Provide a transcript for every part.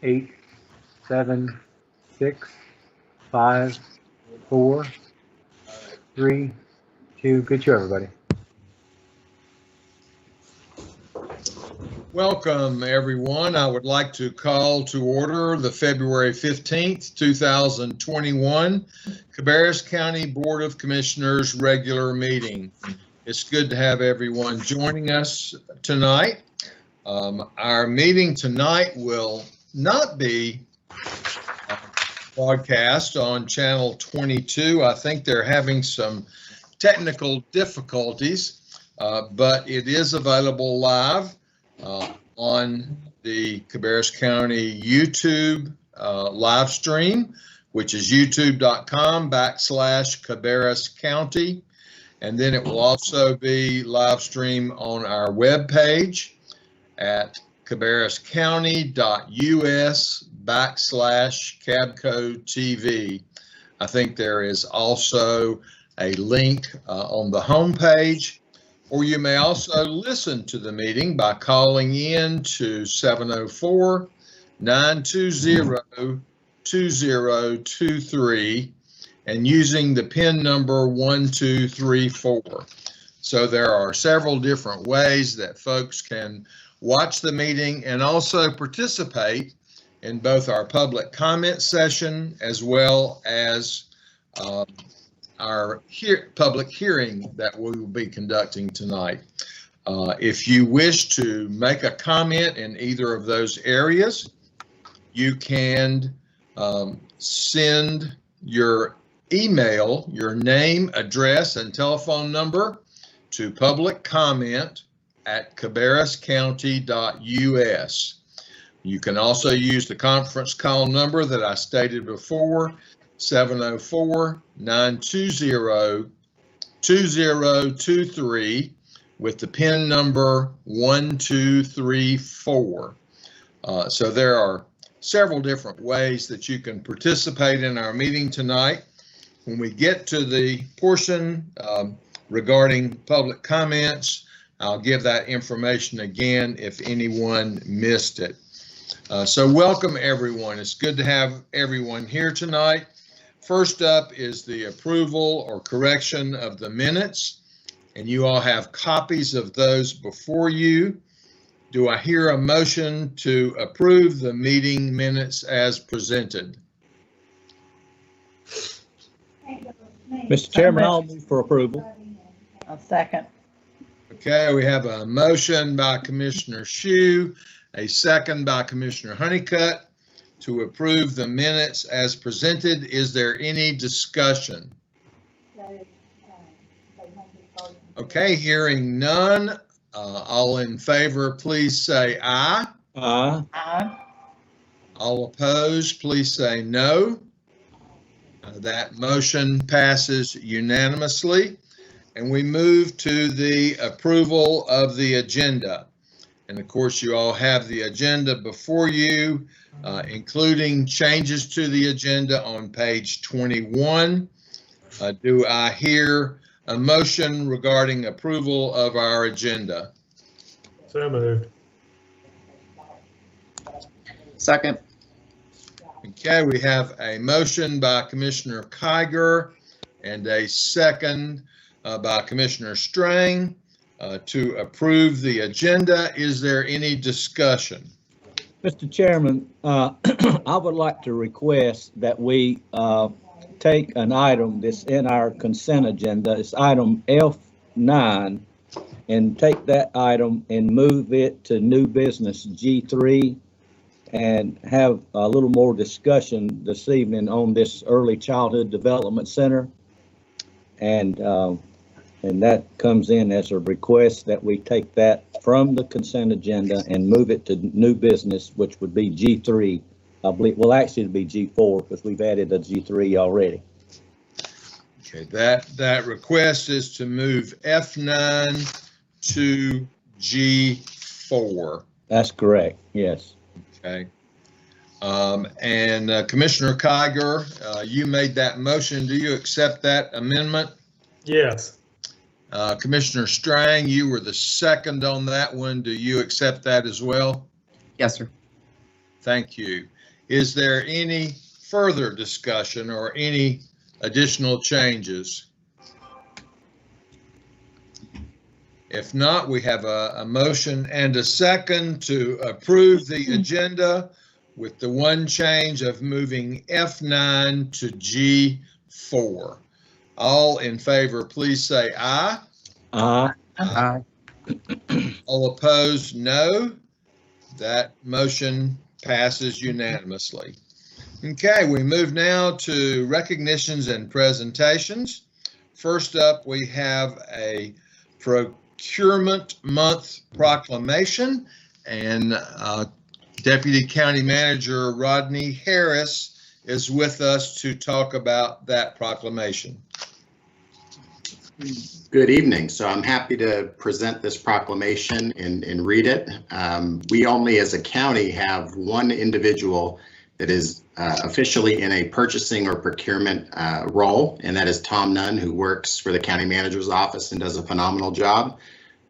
8, 7, 6, 5, 4, 3, 2. Good show, everybody. Welcome, everyone. I would like to call to order the February 15th, 2021 Cabarrus County Board of Commissioners regular meeting. It's good to have everyone joining us tonight. Our meeting tonight will not be broadcast on channel 22. I think they're having some technical difficulties, but it is available live on the Cabarrus County YouTube live stream, which is youtube.com/Cabarrus County. And then it will also be live stream on our webpage at cabarruscounty.us/CabcoTV. I think there is also a link on the homepage, or you may also listen to the meeting by calling in to 704-920-2023 and using the PIN number 1234. So there are several different ways that folks can watch the meeting and also participate in both our public comment session as well as our public hearing that we will be conducting tonight. If you wish to make a comment in either of those areas, you can send your email, your name, address, and telephone number to publiccomment@cabarruscounty.us. You can also use the conference call number that I stated before, 704-920-2023 with the PIN number 1234. So there are several different ways that you can participate in our meeting tonight. When we get to the portion regarding public comments, I'll give that information again if anyone missed it. So welcome, everyone. It's good to have everyone here tonight. First up is the approval or correction of the minutes, and you all have copies of those before you. Do I hear a motion to approve the meeting minutes as presented? Mr. Chairman, I'll move for approval. I'll second. Okay, we have a motion by Commissioner Shue, a second by Commissioner Honeycutt to approve the minutes as presented. Is there any discussion? Okay, hearing none. All in favor, please say aye. Aye. Aye. All opposed, please say no. That motion passes unanimously. And we move to the approval of the agenda. And of course, you all have the agenda before you, including changes to the agenda on page 21. Do I hear a motion regarding approval of our agenda? So moved. Second. Okay, we have a motion by Commissioner Kiger and a second by Commissioner Strang to approve the agenda. Is there any discussion? Mr. Chairman, I would like to request that we take an item that's in our consent agenda. It's item F9, and take that item and move it to new business G3 and have a little more discussion this evening on this Early Childhood Development Center. And that comes in as a request that we take that from the consent agenda and move it to new business, which would be G3. I believe, well, actually it'd be G4 because we've added a G3 already. Okay, that request is to move F9 to G4. That's correct, yes. Okay. And Commissioner Kiger, you made that motion. Do you accept that amendment? Yes. Commissioner Strang, you were the second on that one. Do you accept that as well? Yes, sir. Thank you. Is there any further discussion or any additional changes? If not, we have a motion and a second to approve the agenda with the one change of moving F9 to G4. All in favor, please say aye. Aye. Aye. All opposed, no. That motion passes unanimously. Okay, we move now to recognitions and presentations. First up, we have a Procurement Month proclamation, and Deputy County Manager Rodney Harris is with us to talk about that proclamation. Good evening. So I'm happy to present this proclamation and read it. We only as a county have one individual that is officially in a purchasing or procurement role, and that is Tom Nunn, who works for the county manager's office and does a phenomenal job.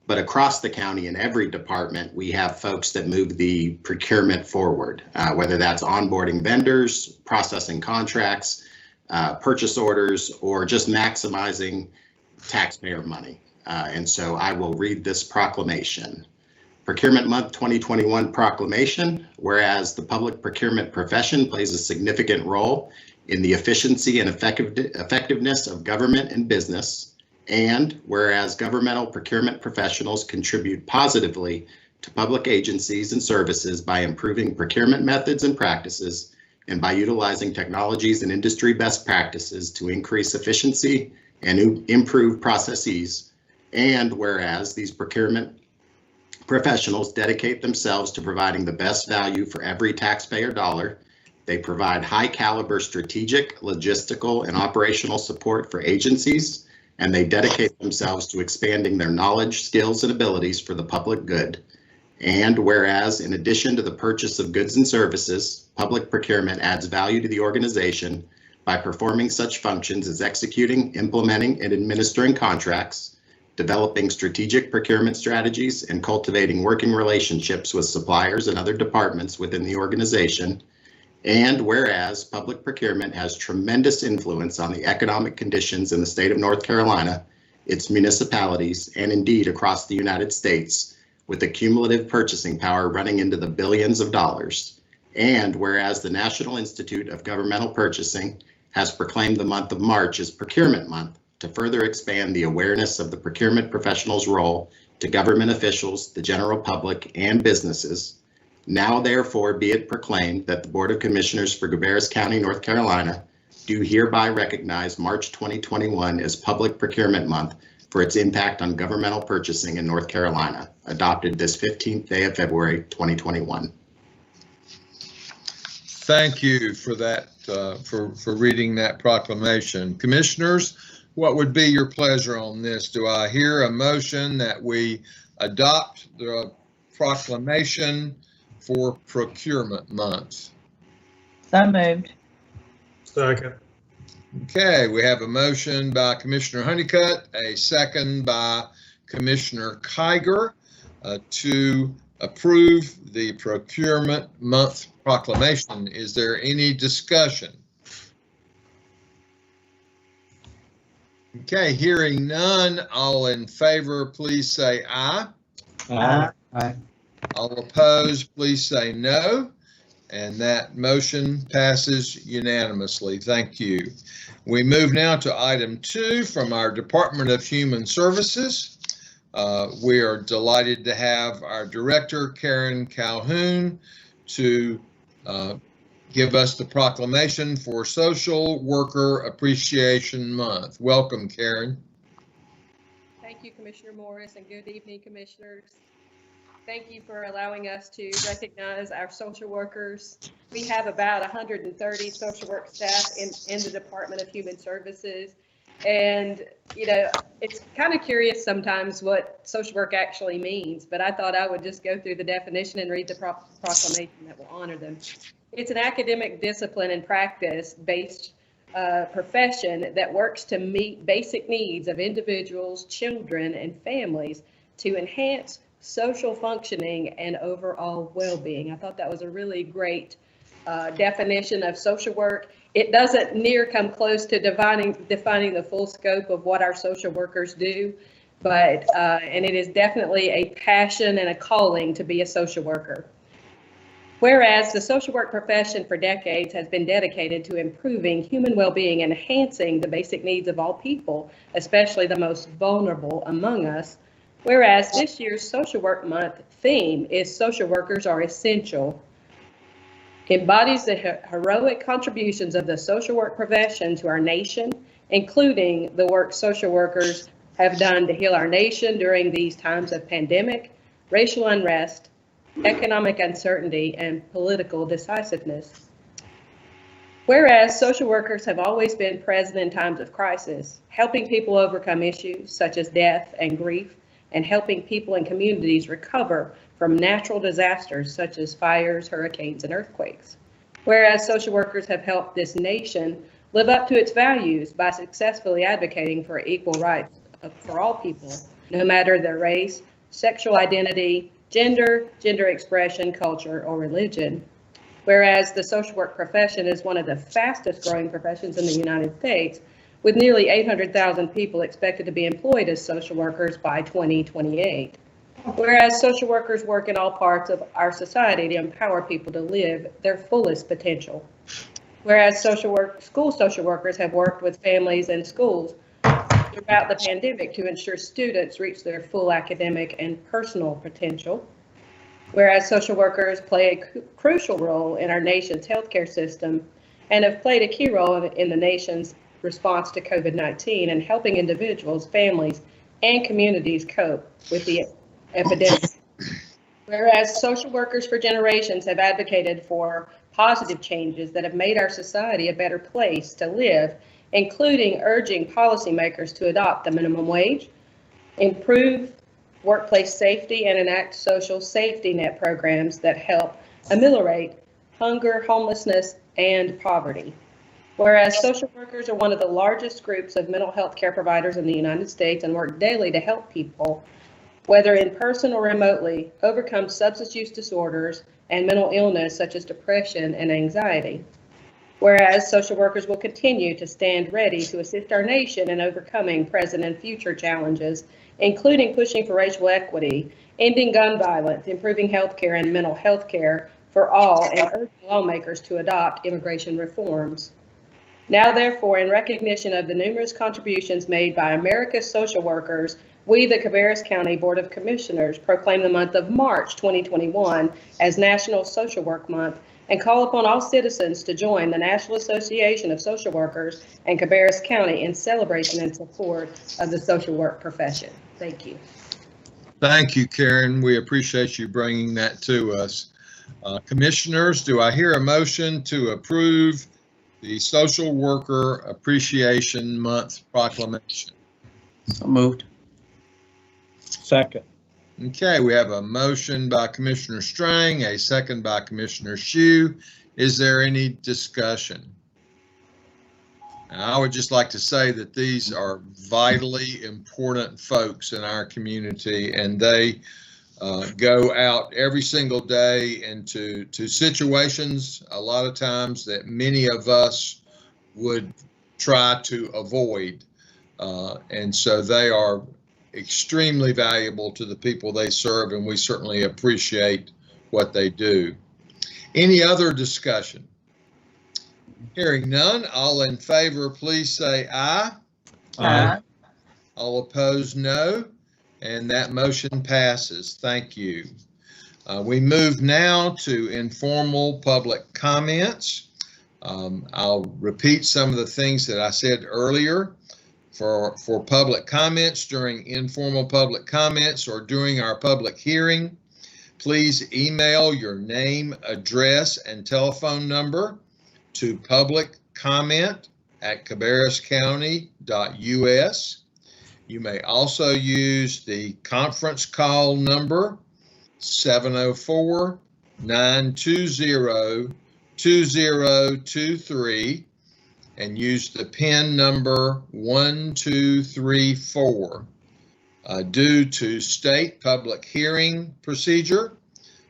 But across the county in every department, we have folks that move the procurement forward, whether that's onboarding vendors, processing contracts, purchase orders, or just maximizing taxpayer money. And so I will read this proclamation. Procurement Month 2021 proclamation, whereas the public procurement profession plays a significant role in the efficiency and effectiveness of government and business, and whereas governmental procurement professionals contribute positively to public agencies and services by improving procurement methods and practices, and by utilizing technologies and industry best practices to increase efficiency and improve processes, and whereas these procurement professionals dedicate themselves to providing the best value for every taxpayer dollar, they provide high caliber strategic, logistical, and operational support for agencies, and they dedicate themselves to expanding their knowledge, skills, and abilities for the public good. And whereas in addition to the purchase of goods and services, public procurement adds value to the organization by performing such functions as executing, implementing, and administering contracts, developing strategic procurement strategies, and cultivating working relationships with suppliers and other departments within the organization. And whereas public procurement has tremendous influence on the economic conditions in the state of North Carolina, its municipalities, and indeed across the United States, with a cumulative purchasing power running into the billions of dollars. And whereas the National Institute of Governmental Purchasing has proclaimed the month of March as Procurement Month to further expand the awareness of the procurement professional's role to government officials, the general public, and businesses. Now, therefore, be it proclaimed that the Board of Commissioners for Cabarrus County, North Carolina, do hereby recognize March 2021 as Public Procurement Month for its impact on governmental purchasing in North Carolina, adopted this 15th day of February, 2021. Thank you for that, for reading that proclamation. Commissioners, what would be your pleasure on this? Do I hear a motion that we adopt the proclamation for Procurement Month? So moved. Second. Okay, we have a motion by Commissioner Honeycutt, a second by Commissioner Kiger to approve the Procurement Month proclamation. Is there any discussion? Okay, hearing none, all in favor, please say aye. Aye. Aye. All opposed, please say no. And that motion passes unanimously. Thank you. We move now to item 2 from our Department of Human Services. We are delighted to have our Director, Karen Calhoun, to give us the proclamation for Social Worker Appreciation Month. Welcome, Karen. Thank you, Commissioner Morris, and good evening, Commissioners. Thank you for allowing us to recognize our social workers. We have about 130 social work staff in the Department of Human Services. And, you know, it's kind of curious sometimes what social work actually means, but I thought I would just go through the definition and read the proclamation that will honor them. It's an academic discipline and practice-based profession that works to meet basic needs of individuals, children, and families to enhance, social functioning, and overall well-being. I thought that was a really great definition of social work. It doesn't near come close to defining the full scope of what our social workers do, but and it is definitely a passion and a calling to be a social worker. Whereas the social work profession for decades has been dedicated to improving human well-being and enhancing the basic needs of all people, especially the most vulnerable among us. Whereas this year's Social Work Month theme is Social Workers Are Essential, embodies the heroic contributions of the social work profession to our nation, including the work social workers have done to heal our nation during these times of pandemic, racial unrest, economic uncertainty, and political decisiveness. Whereas social workers have always been present in times of crisis, helping people overcome issues such as death and grief, and helping people and communities recover from natural disasters such as fires, hurricanes, and earthquakes. Whereas social workers have helped this nation live up to its values by successfully advocating for equal rights for all people, no matter their race, sexual identity, gender expression, culture, or religion. Whereas the social work profession is one of the fastest growing professions in the United States, with nearly 800,000 people expected to be employed as social workers by 2028. Whereas social workers work in all parts of our society to empower people to live their fullest potential. Whereas school social workers have worked with families and schools throughout the pandemic to ensure students reach their full academic and personal potential. Whereas social workers play a crucial role in our nation's healthcare system and have played a key role in the nation's response to COVID-19 and helping individuals, families, and communities cope with the epidemic. Whereas social workers for generations have advocated for positive changes that have made our society a better place to live, including urging policymakers to adopt the minimum wage, improve workplace safety, and enact social safety net programs that help ameliorate hunger, homelessness, and poverty. Whereas social workers are one of the largest groups of mental health care providers in the United States and work daily to help people, whether in person or remotely, overcome substance use disorders and mental illness such as depression and anxiety. Whereas social workers will continue to stand ready to assist our nation in overcoming present and future challenges, including pushing for racial equity, ending gun violence, improving healthcare and mental health care for all, and urging lawmakers to adopt immigration reforms. Now, therefore, in recognition of the numerous contributions made by America's social workers, we, the Cabarrus County Board of Commissioners, proclaim the month of March 2021 as National Social Work Month and call upon all citizens to join the National Association of Social Workers and Cabarrus County in celebration and support of the social work profession. Thank you. Thank you, Karen. We appreciate you bringing that to us. Commissioners, do I hear a motion to approve the Social Worker Appreciation Month proclamation? So moved. Second. Okay, we have a motion by Commissioner Strang, a second by Commissioner Shue. Is there any discussion? I would just like to say that these are vitally important folks in our community, and they go out every single day into situations a lot of times that many of us would try to avoid. And so they are extremely valuable to the people they serve, and we certainly appreciate what they do. Any other discussion? Hearing none, all in favor, please say aye. Aye. All opposed, no. And that motion passes. Thank you. We move now to informal public comments. I'll repeat some of the things that I said earlier. For public comments during informal public comments or during our public hearing, please email your name, address, and telephone number to publiccomment@cabarruscounty.us. You may also use the conference call number 704-920-2023 and use the PIN number 1234. Due to state public hearing procedure,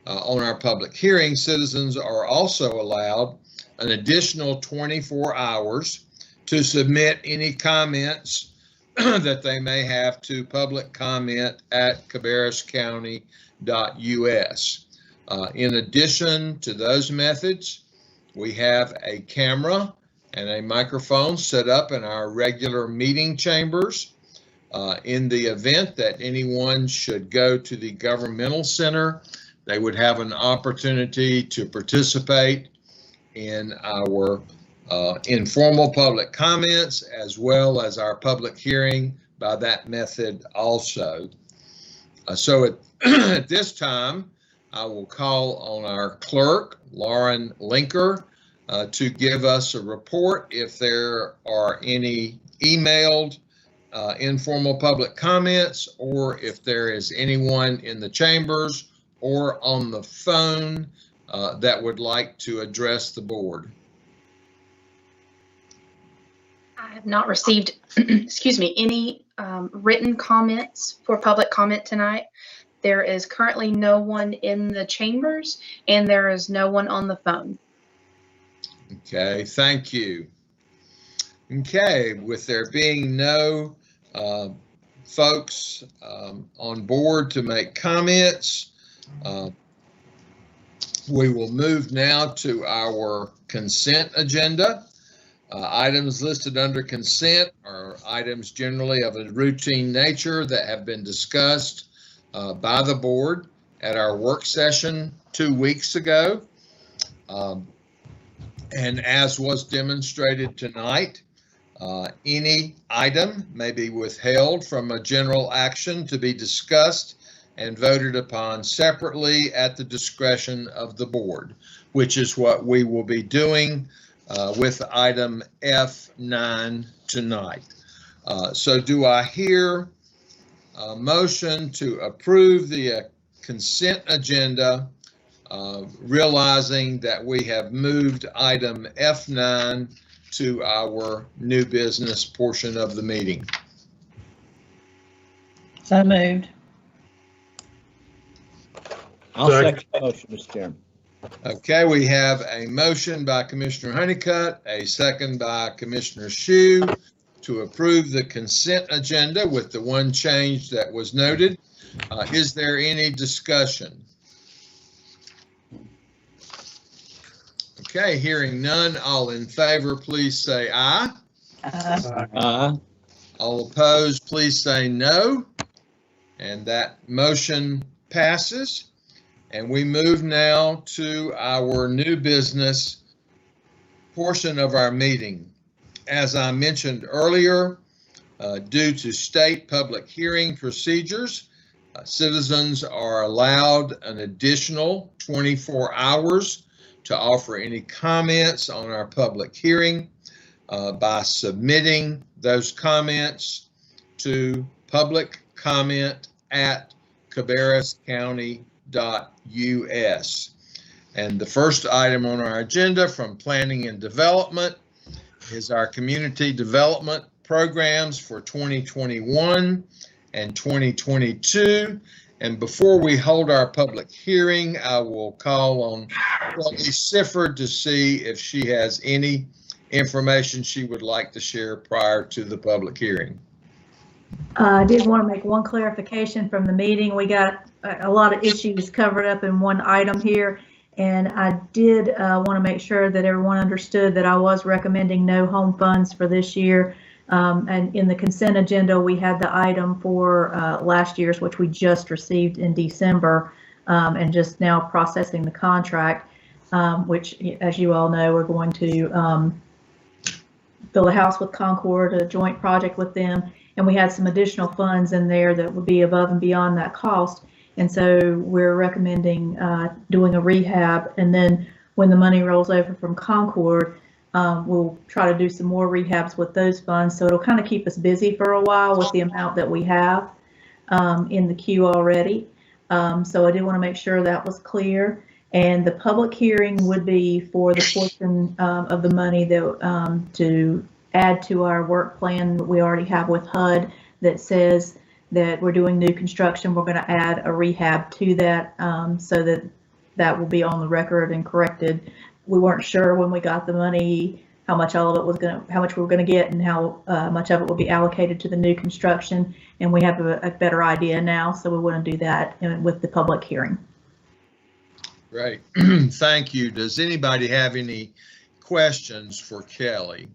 on our public hearing, citizens are also allowed an additional 24 hours to submit any comments that they may have to public comment at cabarruscounty.us. In addition to those methods, we have a camera and a microphone set up in our regular meeting chambers. In the event that anyone should go to the governmental center, they would have an opportunity to participate in our informal public comments as well as our public hearing by that method also. So at this time, I will call on our clerk, Lauren Linker, to give us a report if there are any emailed informal public comments, or if there is anyone in the chambers or on the phone that would like to address the board. I have not received, excuse me, any written comments for public comment tonight. There is currently no one in the chambers, and there is no one on the phone. Okay, thank you. Okay, with there being no folks on board to make comments, we will move now to our consent agenda. Items listed under consent are items generally of a routine nature that have been discussed by the board at our work session 2 weeks ago. And as was demonstrated tonight, any item may be withheld from a general action to be discussed and voted upon separately at the discretion of the board, which is what we will be doing with item F9 tonight. So do I hear a motion to approve the consent agenda, realizing that we have moved item F9 to our new business portion of the meeting? So moved. I'll Second. second the motion, Mr. Chairman. Okay, we have a motion by Commissioner Honeycutt, a second by Commissioner Shue to approve the consent agenda with the one change that was noted. Is there any discussion? Okay, hearing none, all in favor, please say aye. All opposed, please say no. And that motion passes. And we move now to our new business portion of our meeting. As I mentioned earlier, due to state public hearing procedures, citizens are allowed an additional 24 hours to offer any comments on our public hearing by submitting those comments to public comment at cabarruscounty.us. And the first item on our agenda from Planning and Development is our community development programs for 2021 and 2022. And before we hold our public hearing, I will call on Courtney Sifford to see if she has any information she would like to share prior to the public hearing. I did want to make one clarification from the meeting. We got a lot of issues covered up in one item here, and I did want to make sure that everyone understood that I was recommending no home funds for this year. And in the consent agenda, we had the item for last year's, which we just received in December, and just now processing the contract, which, as you all know, we're going to build a house with Concord, a joint project with them. And we had some additional funds in there that would be above and beyond that cost. And so we're recommending doing a rehab. And then when the money rolls over from Concord, we'll try to do some more rehabs with those funds. So it'll kind of keep us busy for a while with the amount that we have in the queue already. So I did want to make sure that was clear. And the public hearing would be for the portion of the money that to add to our work plan that we already have with HUD that says that we're doing new construction. We're going to add a rehab to that, so that will be on the record and corrected. We weren't sure when we got the money how much all of it was how much we were going to get, and how much of it would be allocated to the new construction. And we have a better idea now, so we want to do that with the public hearing. Great. Thank you. Does anybody have any questions for Kelly?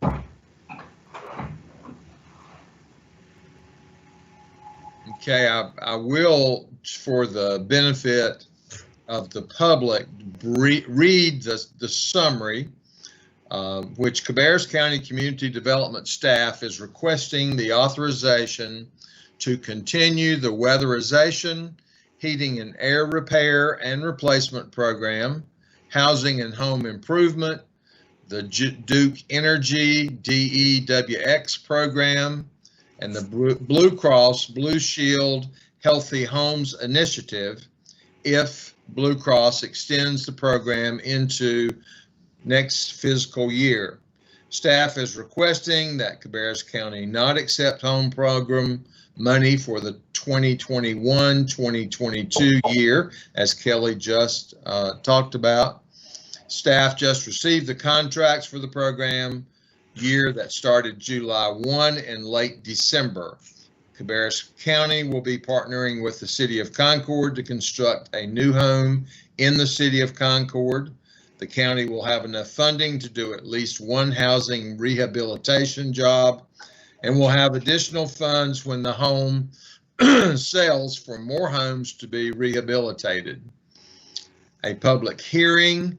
Okay, I will, for the benefit of the public, read the summary, which Cabarrus County Community Development staff is requesting the authorization to continue the weatherization, heating and air repair and replacement program, housing and home improvement, the Duke Energy DEWX program, and the Blue Cross Blue Shield Healthy Homes Initiative if Blue Cross extends the program into next fiscal year. Staff is requesting that Cabarrus County not accept home program money for the 2021-2022 year, as Kelly just talked about. Staff just received the contracts for the program year that started July 1 and late December. Cabarrus County will be partnering with the City of Concord to construct a new home in the City of Concord. The county will have enough funding to do at least one housing rehabilitation job, and will have additional funds when the home sells for more homes to be rehabilitated. A public hearing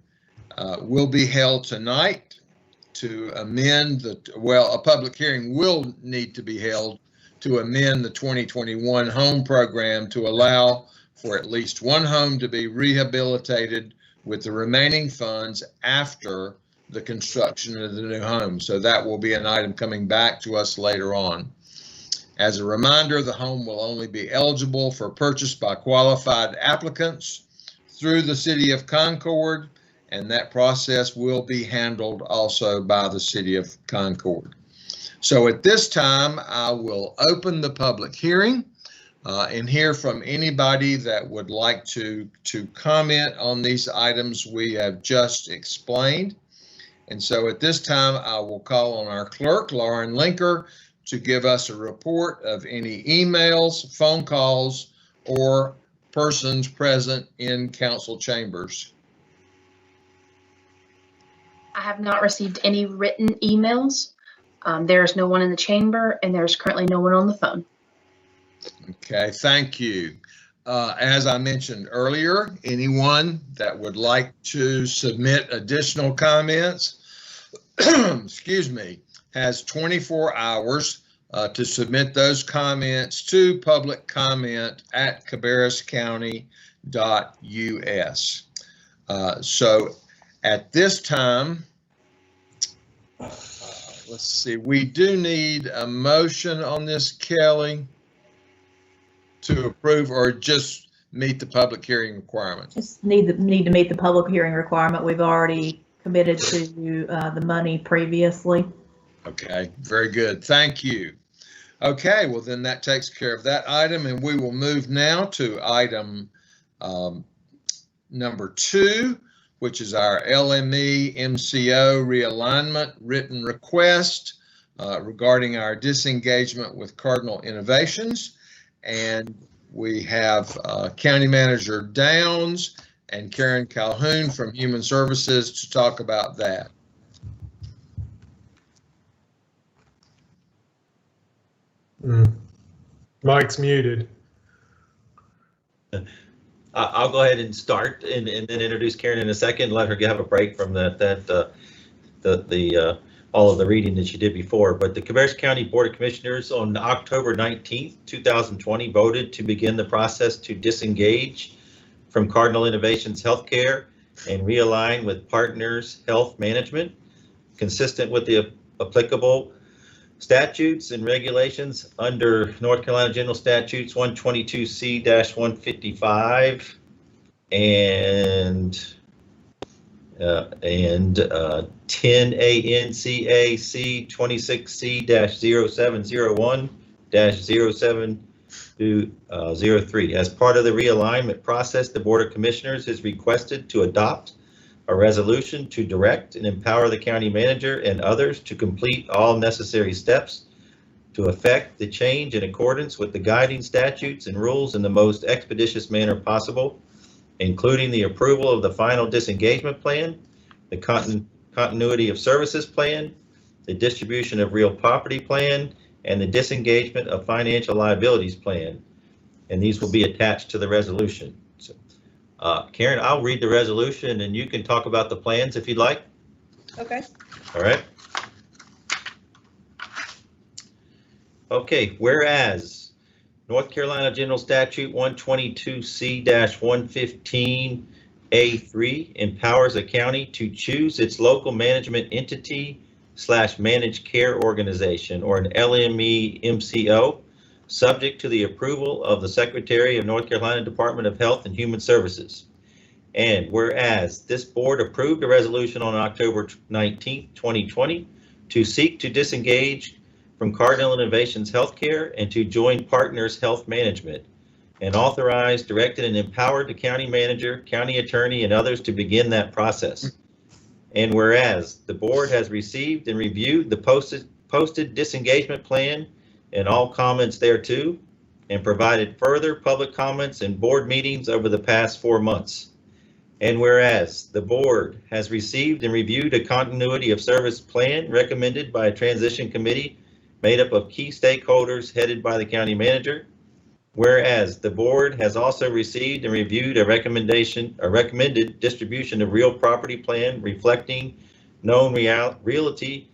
will be held tonight to amend a public hearing will need to be held to amend the 2021 home program to allow for at least one home to be rehabilitated with the remaining funds after the construction of the new home. So that will be an item coming back to us later on. As a reminder, the home will only be eligible for purchase by qualified applicants through the City of Concord, and that process will be handled also by the City of Concord. So at this time, I will open the public hearing and hear from anybody that would like to comment on these items we have just explained. And so at this time, I will call on our clerk, Lauren Linker, to give us a report of any emails, phone calls, or persons present in council chambers. I have not received any written emails. There's no one in the chamber, and there's currently no one on the phone. Okay, thank you. As I mentioned earlier, anyone that would like to submit additional comments, excuse me, has 24 hours to submit those comments to public comment at cabarruscounty.us. So at this time, let's see, we do need a motion on this, Kelly, to approve or just meet the public hearing requirement? Just need to meet the public hearing requirement. We've already committed to the money previously. Okay, very good. Thank you. Okay, well then that takes care of that item, and we will move now to item number 2, which is our LME MCO realignment written request regarding our disengagement with Cardinal Innovations. And we have County Manager Downs and Karen Calhoun from Human Services to talk about that. Mike's muted. I'll go ahead and start and then introduce Karen in a second, let her have a break from all of the reading that she did before. But the Cabarrus County Board of Commissioners on October 19th, 2020 voted to begin the process to disengage from Cardinal Innovations Healthcare and realign with Partners Health Management, consistent with the applicable statutes and regulations under North Carolina General Statutes 122C-155 and 10 ANCAC 26C-0701-07 0203. As part of the realignment process, the Board of Commissioners is requested to adopt a resolution to direct and empower the county manager and others to complete all necessary steps to effect the change in accordance with the guiding statutes and rules in the most expeditious manner possible, including the approval of the final disengagement plan, the continuity of services plan, the distribution of real property plan, and the disengagement of financial liabilities plan. And these will be attached to the resolution. So, Karen, I'll read the resolution and you can talk about the plans if you'd like. Okay. All right. Okay, whereas North Carolina General Statute 122C-115A3 empowers a county to choose its local management entity / managed care organization, or an LME MCO, subject to the approval of the Secretary of North Carolina Department of Health and Human Services. And whereas this board approved a resolution on October 19, 2020 to seek to disengage from Cardinal Innovations Healthcare and to join Partners Health Management, and authorized, directed, and empowered the county manager, county attorney, and others to begin that process. And whereas the board has received and reviewed the posted disengagement plan and all comments thereto, and provided further public comments in board meetings over the past 4 months. And whereas the board has received and reviewed a continuity of service plan recommended by a transition committee made up of key stakeholders headed by the county manager. Whereas the board has also received and reviewed a recommended distribution of real property plan reflecting known realty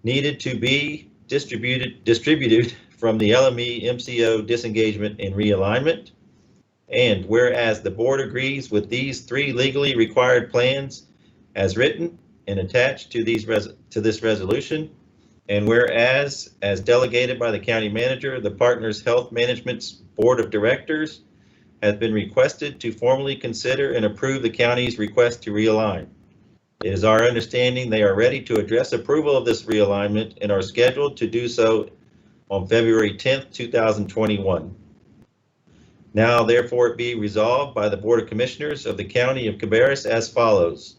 needed to be distributed from the LME MCO disengagement and realignment. And whereas the board agrees with these 3 legally required plans as written and attached to this resolution. And whereas, as delegated by the county manager, the Partners Health Management's Board of Directors has been requested to formally consider and approve the county's request to realign. It is our understanding they are ready to address approval of this realignment and are scheduled to do so on February 10th, 2021. Now, therefore, it be resolved by the Board of Commissioners of the County of Cabarrus as follows.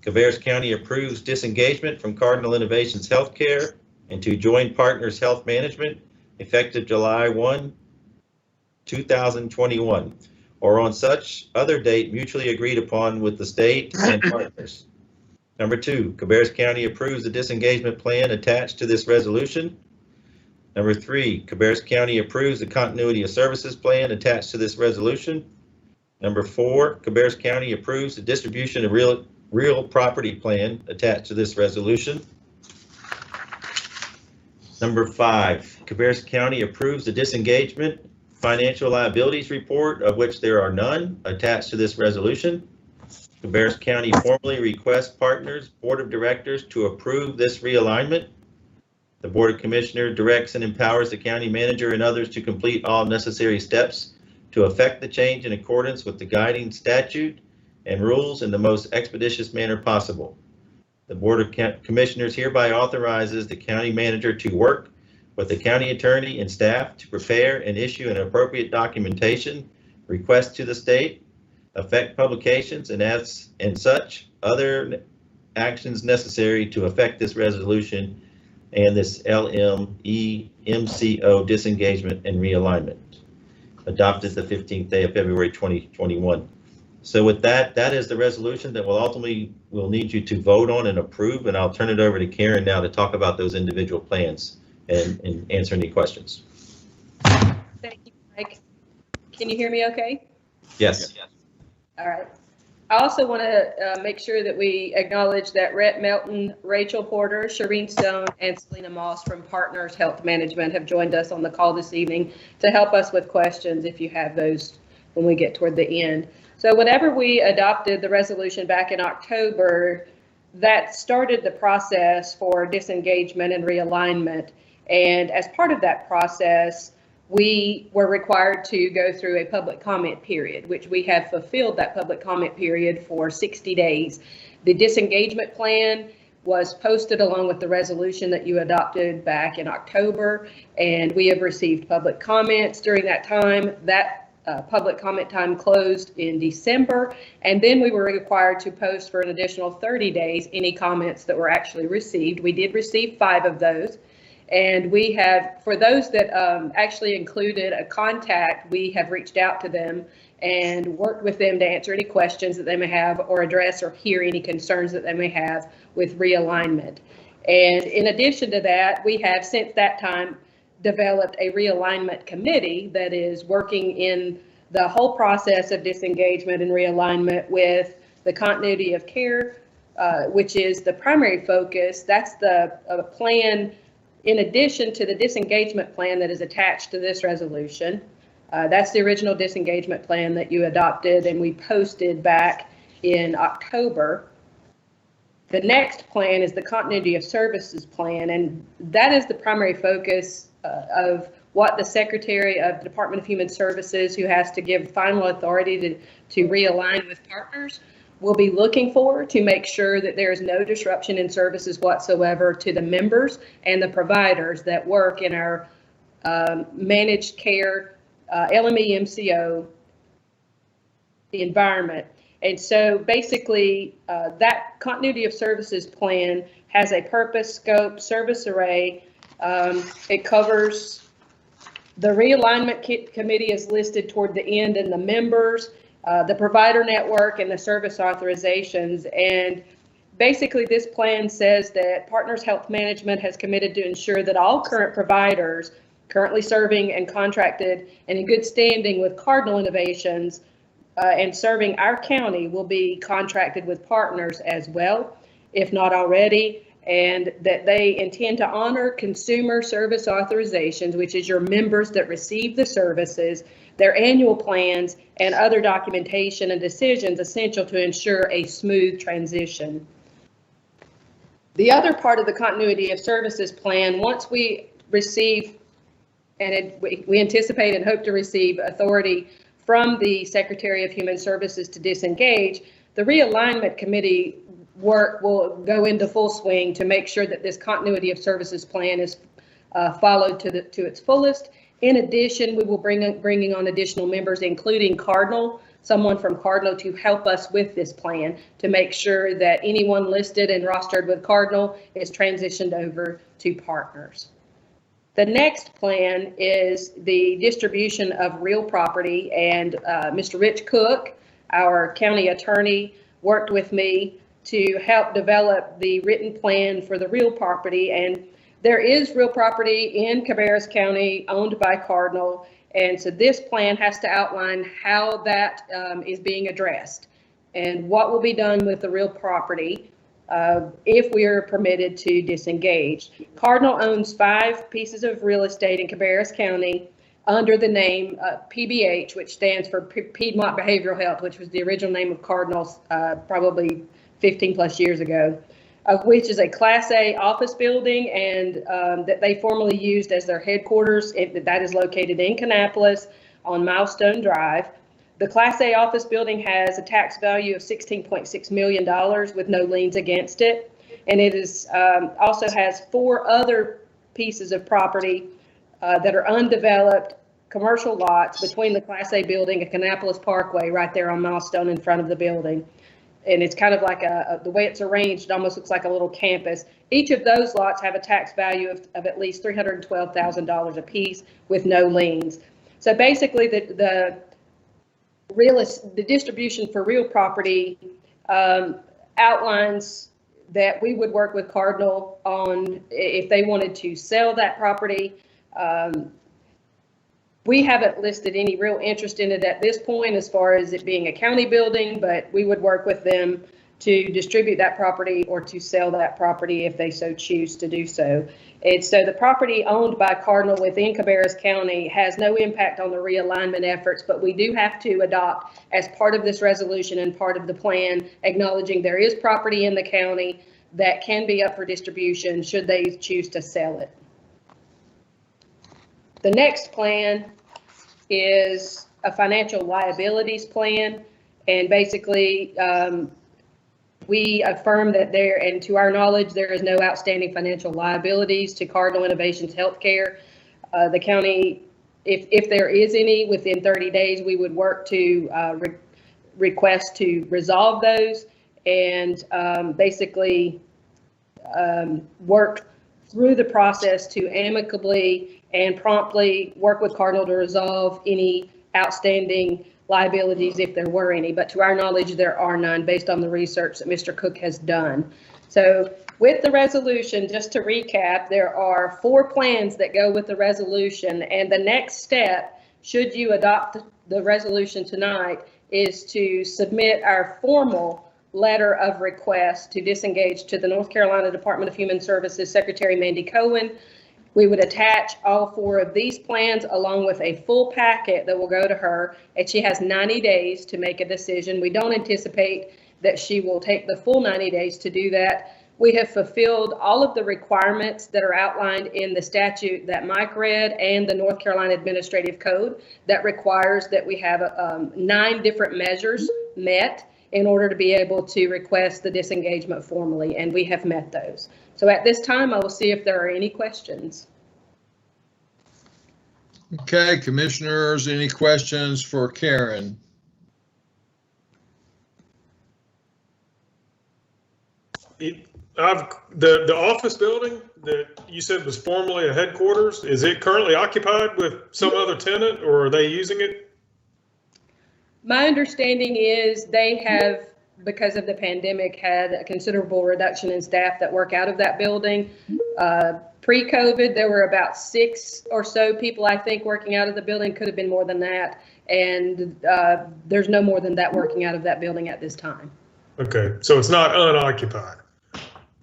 Cabarrus County approves disengagement from Cardinal Innovations Healthcare and to join Partners Health Management effective July 1, 2021, or on such other date mutually agreed upon with the state and partners. Number 2, Cabarrus County approves the disengagement plan attached to this resolution. Number 3, Cabarrus County approves the continuity of services plan attached to this resolution. Number 4, Cabarrus County approves the distribution of real property plan attached to this resolution. Number 5, Cabarrus County approves the disengagement financial liabilities report, of which there are none, attached to this resolution. Cabarrus County formally requests Partners Board of Directors to approve this realignment. The Board of Commissioners directs and empowers the county manager and others to complete all necessary steps to effect the change in accordance with the guiding statute and rules in the most expeditious manner possible. The Board of Commissioners hereby authorizes the county manager to work with the county attorney and staff to prepare and issue an appropriate documentation, request to the state, effect publications, and such other actions necessary to effect this resolution and this LME MCO disengagement and realignment, adopted the 15th day of February 2021. So with that, that is the resolution that will ultimately we'll need you to vote on and approve, and I'll turn it over to Karen now to talk about those individual plans and answer any questions. Thank you, Mike. Can you hear me okay? Yes. All right. I also want to make sure that we acknowledge that Rhett Melton, Rachel Porter, Shireen Stone, and Selena Moss from Partners Health Management have joined us on the call this evening to help us with questions if you have those when we get toward the end. So whenever we adopted the resolution back in October, that started the process for disengagement and realignment. And as part of that process, we were required to go through a public comment period, which we have fulfilled that public comment period for 60 days. The disengagement plan was posted along with the resolution that you adopted back in October, and we have received public comments during that time. That public comment time closed in December, and then we were required to post for an additional 30 days any comments that were actually received. We did receive 5 of those, and we have, for those that actually included a contact, we have reached out to them and worked with them to answer any questions that they may have or address or hear any concerns that they may have with realignment. And in addition to that, we have since that time developed a realignment committee that is working in the whole process of disengagement and realignment with the continuity of care, which is the primary focus. That's the plan in addition to the disengagement plan that is attached to this resolution. That's the original disengagement plan that you adopted and we posted back in October. The next plan is the continuity of services plan, and that is the primary focus of what the Secretary of the Department of Human Services, who has to give final authority to realign with partners, will be looking for to make sure that there is no disruption in services whatsoever to the members and the providers that work in our managed care LME MCO environment. And so basically that continuity of services plan has a purpose, scope, service array. It covers the realignment committee is listed toward the end, and the members, the provider network, and the service authorizations. And basically this plan says that Partners Health Management has committed to ensure that all current providers currently serving and contracted and in good standing with Cardinal Innovations and serving our county will be contracted with partners as well, if not already, and that they intend to honor consumer service authorizations, which is your members that receive the services, their annual plans, and other documentation and decisions essential to ensure a smooth transition. The other part of the continuity of services plan, once we receive, and we anticipate and hope to receive authority from the Secretary of Human Services to disengage, the realignment committee work will go into full swing to make sure that this continuity of services plan is followed to its fullest. In addition, we will bringing on additional members, including Cardinal, someone from Cardinal to help us with this plan to make sure that anyone listed and rostered with Cardinal is transitioned over to partners. The next plan is the distribution of real property, and Mr. Rich Cook, our county attorney, worked with me to help develop the written plan for the real property. And there is real property in Cabarrus County owned by Cardinal. And so this plan has to outline how that is being addressed and what will be done with the real property if we are permitted to disengage. Cardinal owns 5 pieces of real estate in Cabarrus County under the name PBH, which stands for Piedmont Behavioral Health, which was the original name of Cardinal's probably 15 plus years ago, which is a Class A office building, and that they formerly used as their headquarters. That is located in Kannapolis on Milestone Drive. The Class A office building has a tax value of $16.6 million with no liens against it. And it is also has 4 other pieces of property that are undeveloped commercial lots between the Class A building and Kannapolis Parkway right there on Milestone in front of the building. And it's kind of like the way it's arranged almost looks like a little campus. Each of those lots have a tax value of at least $312,000 a piece with no liens. So basically the distribution for real property outlines that we would work with Cardinal on if they wanted to sell that property. We haven't listed any real interest in it at this point as far as it being a county building, but we would work with them to distribute that property or to sell that property if they so choose to do so. And so the property owned by Cardinal within Cabarrus County has no impact on the realignment efforts, but we do have to adopt as part of this resolution and part of the plan, acknowledging there is property in the county that can be up for distribution should they choose to sell it. The next plan is a financial liabilities plan, and basically We affirm that there, and to our knowledge, there is no outstanding financial liabilities to Cardinal Innovations Healthcare. The county, if there is any, within 30 days, we would work to request to resolve those and basically work through the process to amicably and promptly work with Cardinal to resolve any outstanding liabilities if there were any. But to our knowledge, there are none based on the research that Mr. Cook has done. So with the resolution, just to recap, there are 4 plans that go with the resolution, and the next step, should you adopt the resolution tonight, is to submit our formal letter of request to disengage to the North Carolina Department of Human Services Secretary Mandy Cohen. We would attach all 4 of these plans along with a full packet that will go to her, and she has 90 days to make a decision. We don't anticipate that she will take the full 90 days to do that. We have fulfilled all of the requirements that are outlined in the statute that Mike read and the North Carolina Administrative Code that requires that we have 9 different measures met in order to be able to request the disengagement formally, and we have met those. So at this time, I will see if there are any questions. Okay, commissioners, any questions for Karen? The office building that you said was formerly a headquarters, is it currently occupied with some other tenant, or are they using it? My understanding is they have, because of the pandemic, had a considerable reduction in staff that work out of that building. Pre-COVID, there were about 6 or so people, I think, working out of the building. Could have been more than that. And there's no more than that working out of that building at this time. Okay, so it's not unoccupied.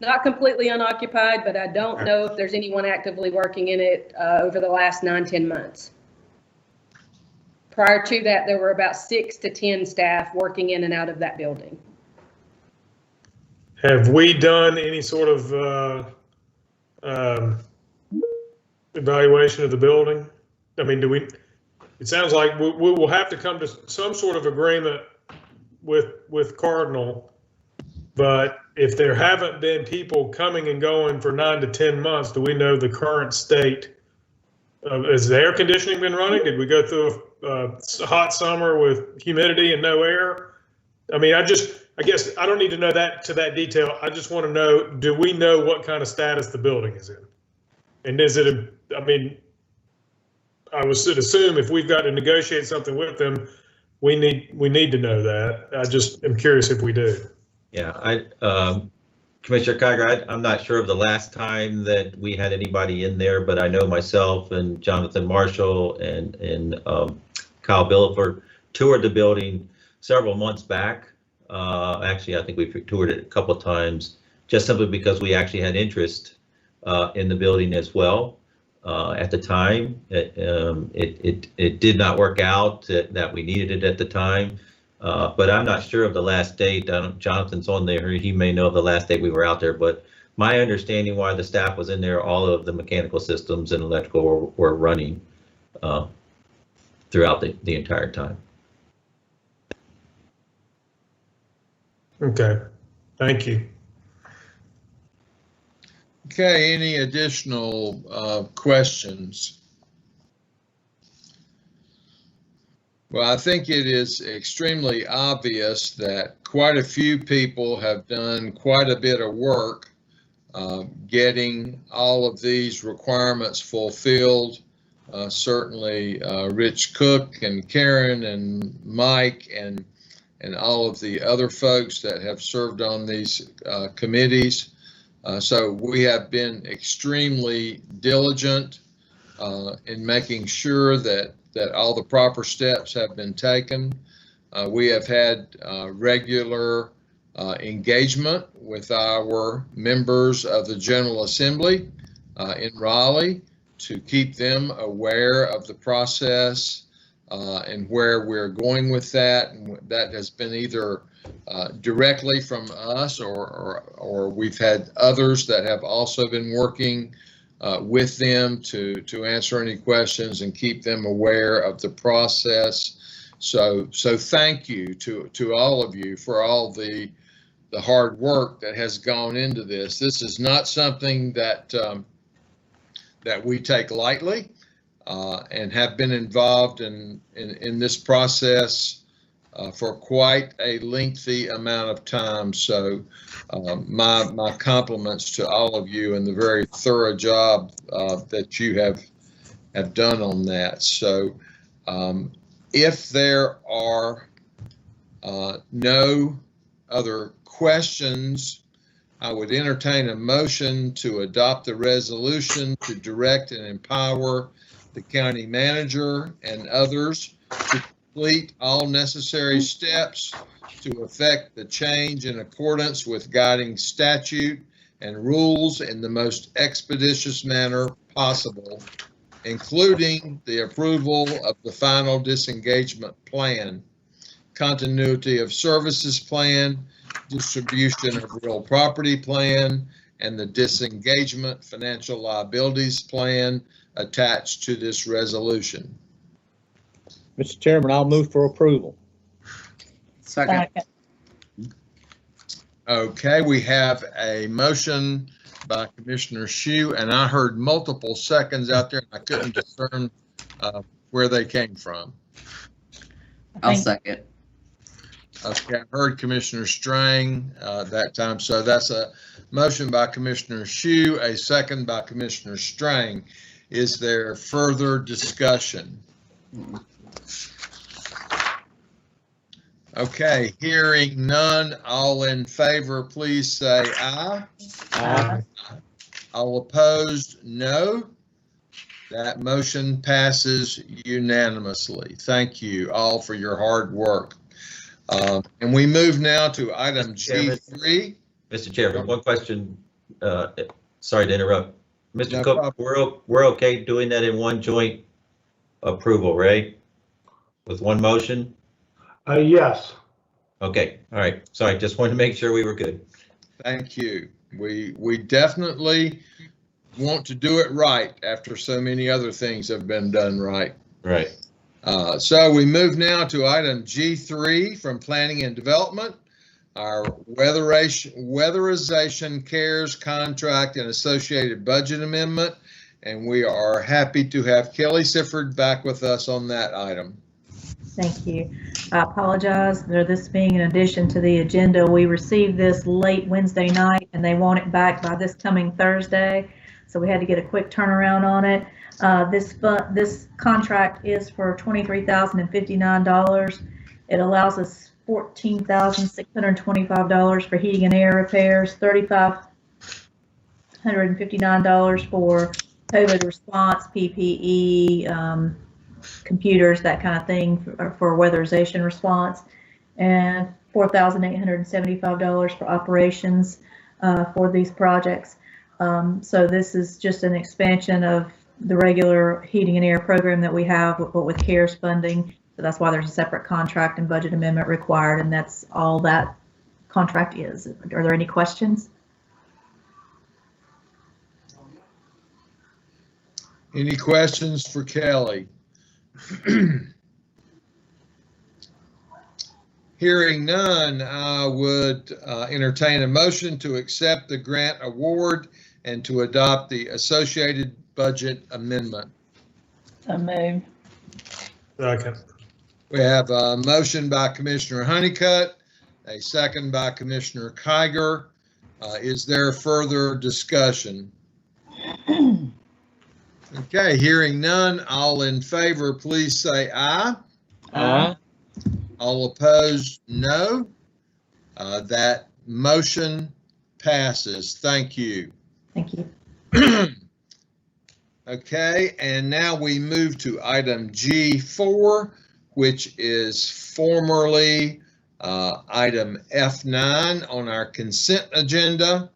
Not completely unoccupied, but I don't know if there's anyone actively working in it over the last 9-10 months. Prior to that, there were about 6 to 10 staff working in and out of that building. Have we done any sort of evaluation of the building? I mean, it sounds like we will have to come to some sort of agreement with Cardinal, but if there haven't been people coming and going for 9 to 10 months, do we know the current state? Has the air conditioning been running? Did we go through a hot summer with humidity and no air? I mean, I guess I don't need to know that to that detail. I just want to know, do we know what kind of status the building is in? And is it, I mean, I would assume if we've got to negotiate something with them, we need to know that. I just am curious if we do. Yeah, Commissioner Kiger, I'm not sure of the last time that we had anybody in there, but I know myself and Jonathan Marshall and Kyle Billiford toured the building several months back. Actually, I think we toured it a couple of times, just simply because we actually had interest in the building as well. At the time, it did not work out that we needed it at the time. But I'm not sure of the last date. Jonathan's on there. He may know the last date we were out there. But my understanding why the staff was in there, all of the mechanical systems and electrical were running throughout the entire time. Okay, thank you. Okay, any additional questions? Well, I think it is extremely obvious that quite a few people have done quite a bit of work getting all of these requirements fulfilled. Certainly Rich Cook and Karen and Mike and all of the other folks that have served on these committees. So we have been extremely diligent in making sure that all the proper steps have been taken. We have had regular engagement with our members of the General Assembly in Raleigh to keep them aware of the process and where we're going with that. And that has been either directly from us or we've had others that have also been working with them to answer any questions and keep them aware of the process. So thank you to all of you for all the the hard work that has gone into this. This is not something that that we take lightly, and have been involved in this process for quite a lengthy amount of time. So my compliments to all of you and the very thorough job that you have done on that. So if there are no other questions, I would entertain a motion to adopt the resolution to direct and empower the county manager and others to complete all necessary steps to effect the change in accordance with guiding statute and rules in the most expeditious manner possible, including the approval of the final disengagement plan, continuity of services plan, distribution of real property plan, and the disengagement financial liabilities plan attached to this resolution. Mr. Chairman, I'll move for approval. Second. Okay, we have a motion by Commissioner Shue, and I heard multiple seconds out there, and I couldn't discern where they came from. I'll second. Okay, I heard Commissioner Strang that time, so that's a motion by Commissioner Shue, a second by Commissioner Strang. Is there further discussion? Okay, hearing none, all in favor, please say aye. Aye. All opposed, no. That motion passes unanimously. Thank you all for your hard work. And we move now to item G3. Mr. Chairman, one question. Sorry to interrupt. Mr. No Cook, we're okay doing that in one joint approval, right? With one motion? Yes. Okay, all right. Sorry, just wanted to make sure we were good. Thank you. We definitely want to do it right after so many other things have been done right. Right. So we move now to item G3 from Planning and Development, our weatherization CARES contract and associated budget amendment. And we are happy to have Kelly Sifford back with us on that item. Thank you. I apologize for this being in addition to the agenda. We received this late Wednesday night and they want it back by this coming Thursday. So we had to get a quick turnaround on it. This contract is for $23,059. It allows us $14,625 for heating and air repairs, $3,559 for COVID response, PPE, computers, that kind of thing for weatherization response, and $4,875 for operations for these projects. So this is just an expansion of the regular heating and air program that we have, but with CARES funding. So that's why there's a separate contract and budget amendment required, and that's all that contract is. Are there any questions? Any questions for Kelly? Hearing none, I would entertain a motion to accept the grant award and to adopt the associated budget amendment. So moved. Second. We have a motion by Commissioner Honeycutt, a second by Commissioner Kiger. Is there further discussion? Okay, hearing none, all in favor, please say aye. Aye. All opposed, no. That motion passes. Thank you. Thank you. Okay, and now we move to item G4, which is formerly item F9 on our consent agenda.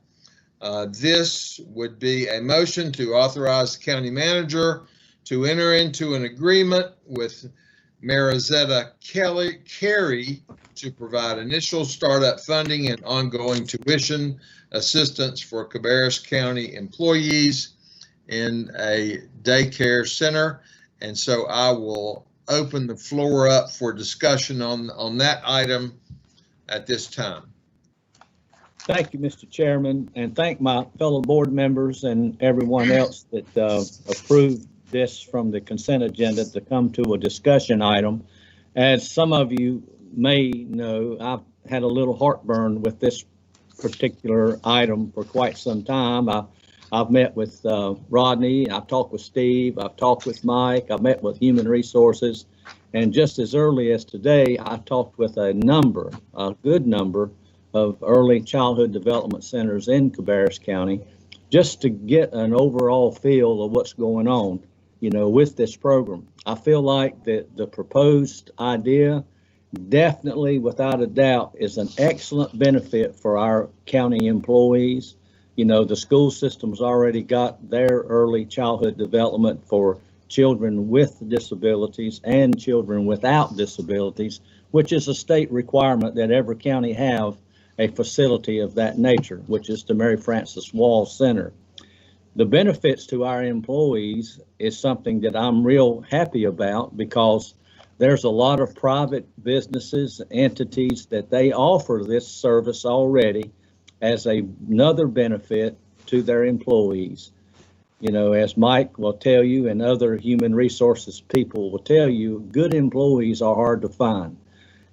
This would be a motion to authorize the county manager to enter into an agreement with Marizetta Carey to provide initial startup funding and ongoing tuition assistance for Cabarrus County employees in a daycare center. And so I will open the floor up for discussion on that item at this time. Thank you, Mr. Chairman, and thank my fellow board members and everyone else that approved this from the consent agenda to come to a discussion item. As some of you may know, I've had a little heartburn with this particular item for quite some time. I've met with Rodney, I've talked with Steve, I've talked with Mike, I've met with Human Resources, and just as early as today, I talked with a good number of early childhood development centers in Cabarrus County, just to get an overall feel of what's going on, with this program. I feel like the proposed idea definitely, without a doubt, is an excellent benefit for our county employees. The school system's already got their early childhood development for children with disabilities and children without disabilities, which is a state requirement that every county have a facility of that nature, which is the Mary Frances Wall Center. The benefits to our employees is something that I'm real happy about, because there's a lot of private businesses, entities that they offer this service already as another benefit to their employees. As Mike will tell you and other human resources people will tell you, good employees are hard to find.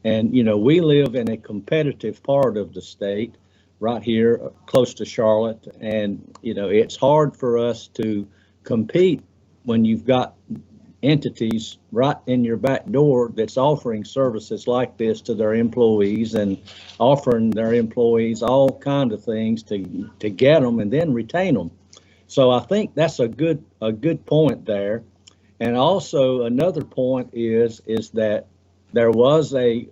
And, we live in a competitive part of the state right here close to Charlotte. And, it's hard for us to compete when you've got entities right in your back door that's offering services like this to their employees and offering their employees all kinds of things to get them and then retain them. So I think that's a good point there. And also another point is that there was a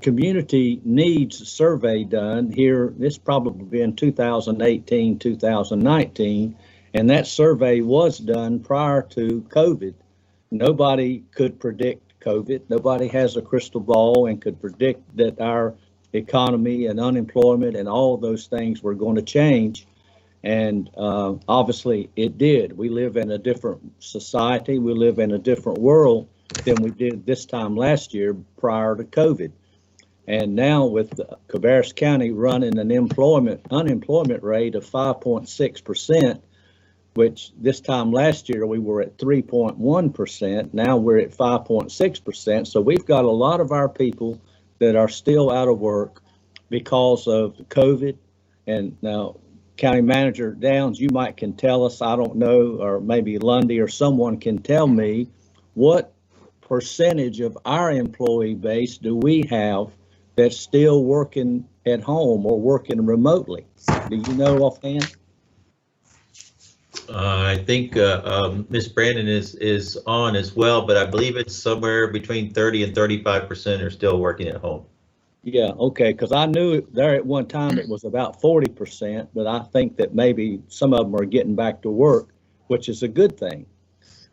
community needs survey done here. This probably been 2018, 2019, and that survey was done prior to COVID. Nobody could predict COVID. Nobody has a crystal ball and could predict that our economy and unemployment and all those things were going to change. And obviously it did. We live in a different society. We live in a different world than we did this time last year prior to COVID. And now with Cabarrus County running an unemployment rate of 5.6%, which this time last year we were at 3.1%. Now we're at 5.6%. So we've got a lot of our people that are still out of work because of COVID. And now County Manager Downs, you can tell us, I don't know, or maybe Lundy or someone can tell me, what percentage of our employee base do we have that's still working at home or working remotely? Do you know offhand? I think Ms. Brandon is on as well, but I believe it's somewhere between 30 and 35% are still working at home. Yeah, okay, because I knew there at one time it was about 40%, but I think that maybe some of them are getting back to work, which is a good thing.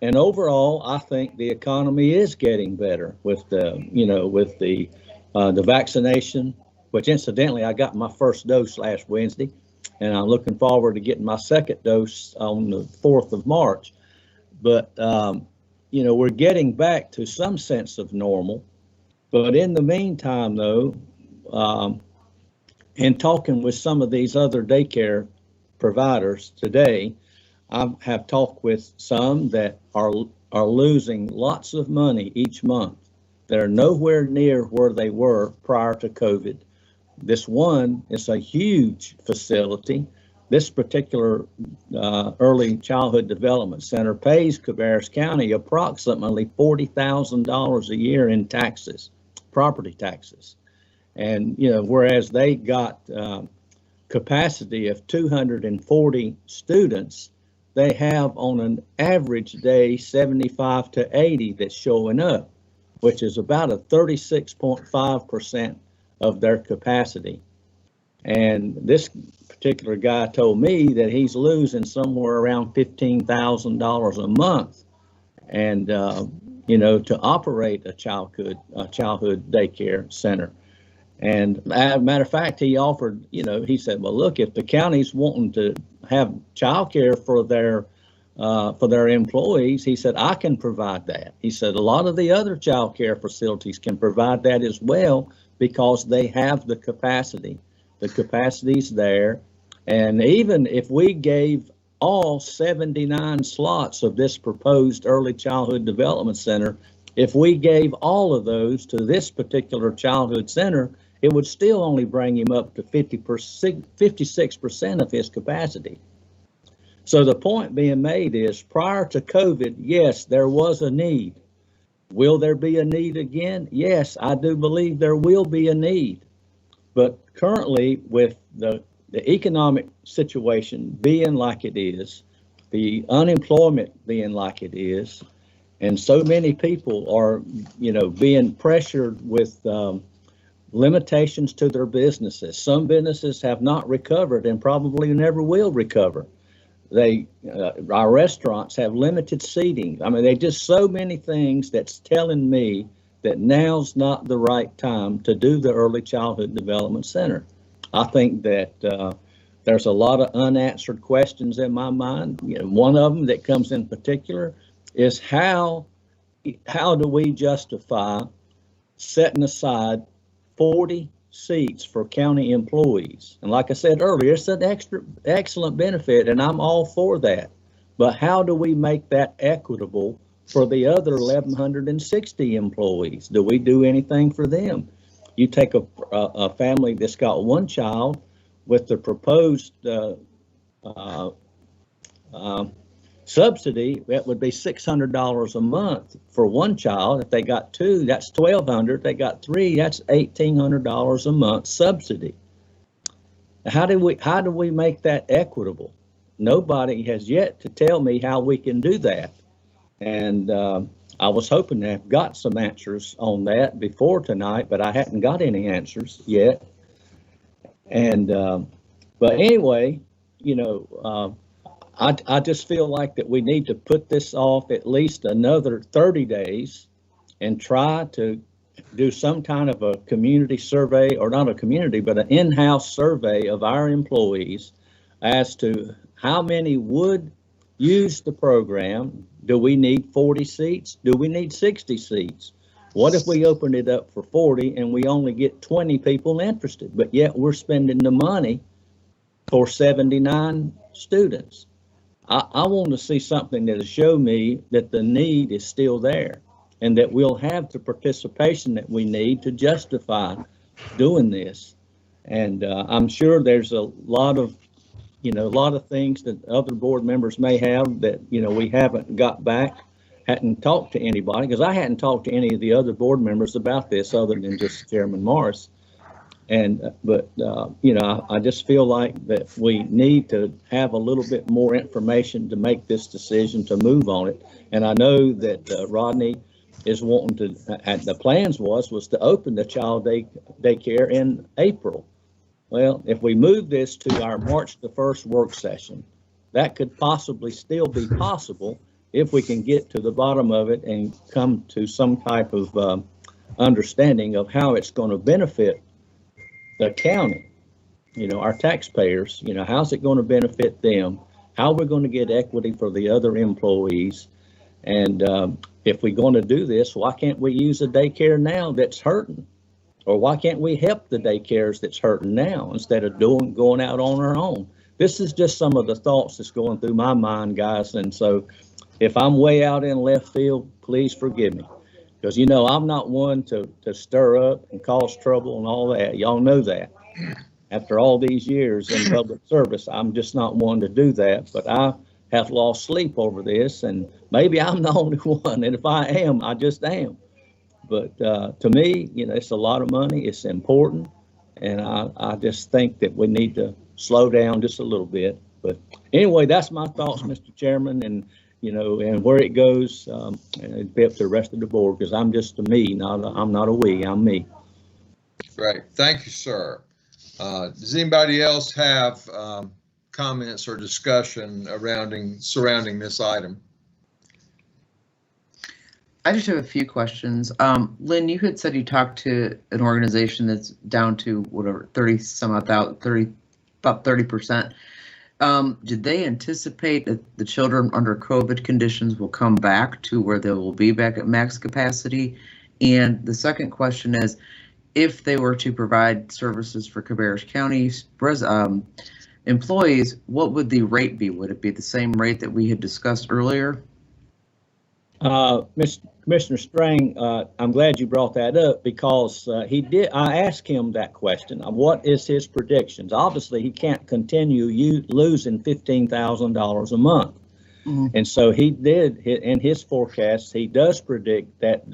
And overall, I think the economy is getting better with the, with the vaccination, which incidentally, I got my first dose last Wednesday, and I'm looking forward to getting my second dose on the 4th of March. But, we're getting back to some sense of normal. But in the meantime, though, in talking with some of these other daycare providers today, I have talked with some that are losing lots of money each month. They're nowhere near where they were prior to COVID. This one is a huge facility. This particular early childhood development center pays Cabarrus County approximately $40,000 a year in taxes, property taxes. And, whereas they got capacity of 240 students, they have on an average day 75 to 80 that's showing up, which is about a 36.5% of their capacity. And this particular guy told me that he's losing somewhere around $15,000 a month, and to operate a childhood daycare center. And as a matter of fact, he offered, he said, well, look, if the county's wanting to have childcare for their employees, he said, I can provide that. He said, a lot of the other childcare facilities can provide that as well because they have the capacity. The capacity's there. And even if we gave all 79 slots of this proposed early childhood development center, if we gave all of those to this particular childhood center, it would still only bring him up to 56% of his capacity. So the point being made is, prior to COVID, yes, there was a need. Will there be a need again? Yes, I do believe there will be a need. But currently, with the economic situation being like it is, the unemployment being like it is, and so many people are, being pressured with limitations to their businesses. Some businesses have not recovered and probably never will recover. Our restaurants have limited seating. I mean, there's just so many things that's telling me that now's not the right time to do the Early Childhood Development Center. I think that there's a lot of unanswered questions in my mind. One of them that comes in particular is how do we justify setting aside 40 seats for county employees? And like I said earlier, it's an excellent benefit, and I'm all for that. But how do we make that equitable for the other 1,160 employees? Do we do anything for them? You take a family that's got one child with the proposed subsidy, that would be $600 a month for one child. If they got two, that's $1,200. If they got three, that's $1,800 a month subsidy. How do we make that equitable? Nobody has yet to tell me how we can do that. And I was hoping to have got some answers on that before tonight, but I hadn't got any answers yet. And but anyway, I just feel like that we need to put this off at least another 30 days and try to do some kind of a community survey, or not a community, but an in-house survey of our employees as to how many would use the program. Do we need 40 seats? Do we need 60 seats? What if we opened it up for 40 and we only get 20 people interested, but yet we're spending the money for 79 students? I want to see something that'll show me that the need is still there and that we'll have the participation that we need to justify doing this. And I'm sure there's a lot of things that other board members may have that, we haven't got back, hadn't talked to anybody, because I hadn't talked to any of the other board members about this other than just Chairman Morris. And, I just feel like that we need to have a little bit more information to make this decision to move on it. And I know that Rodney is wanting to, the plans was to open the child daycare in April. Well, if we move this to our March the 1st work session, that could possibly still be possible if we can get to the bottom of it and come to some type of understanding of how it's going to benefit the county, our taxpayers. How's it going to benefit them? How we're going to get equity for the other employees? And if we're going to do this, why can't we use a daycare now that's hurting? Or why can't we help the daycares that's hurting now instead of going out on our own? This is just some of the thoughts that's going through my mind, guys. And so if I'm way out in left field, please forgive me. Because, I'm not one to stir up and cause trouble and all that. Y'all know that. After all these years in public service, I'm just not one to do that. But I have lost sleep over this, and maybe I'm the only one. And if I am, I just am. But to me, it's a lot of money. It's important. And I just think that we need to slow down just a little bit. But anyway, that's my thoughts, Mr. Chairman. And, and where it goes, it'd be up to the rest of the board, because I'm just a me, I'm not a we, I'm me. Great. Thank you, sir. Does anybody else have comments or discussion surrounding this item? I just have a few questions. Lynn, you had said you talked to an organization that's down to whatever, 30 some odd out, 30, about 30%. Did they anticipate that the children under COVID conditions will come back to where they will be back at max capacity? And the second question is, if they were to provide services for Cabarrus County's employees, what would the rate be? Would it be the same rate that we had discussed earlier? Commissioner Strang, I'm glad you brought that up because I asked him that question. What is his predictions? Obviously, he can't continue losing $15,000 a month. Mm-hmm. And so he did, in his forecast, he does predict that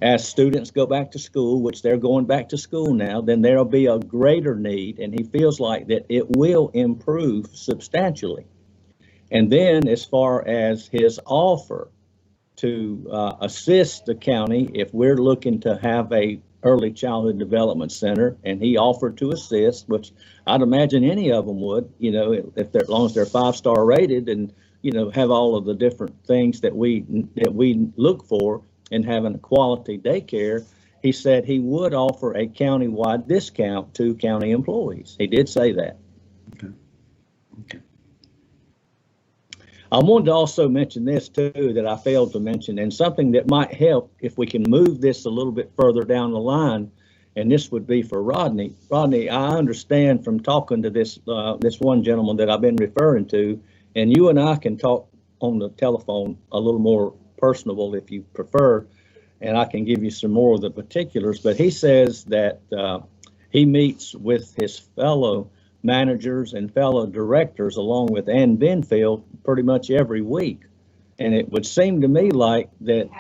as students go back to school, which they're going back to school now, then there'll be a greater need, and he feels like that it will improve substantially. And then as far as his offer to assist the county, if we're looking to have a early childhood development center, and he offered to assist, which I'd imagine any of them would, if they're, as long as they're 5-star rated and, have all of the different things that we look for in having a quality daycare, he said he would offer a countywide discount to county employees. He did say that. Okay. I wanted to also mention this too that I failed to mention, and something that might help if we can move this a little bit further down the line, and this would be for Rodney. Rodney, I understand from talking to this one gentleman that I've been referring to, and you and I can talk on the telephone a little more personable if you prefer, and I can give you some more of the particulars, but he says that he meets with his fellow managers and fellow directors along with Ann Benfield pretty much every week. And it would seem to me like that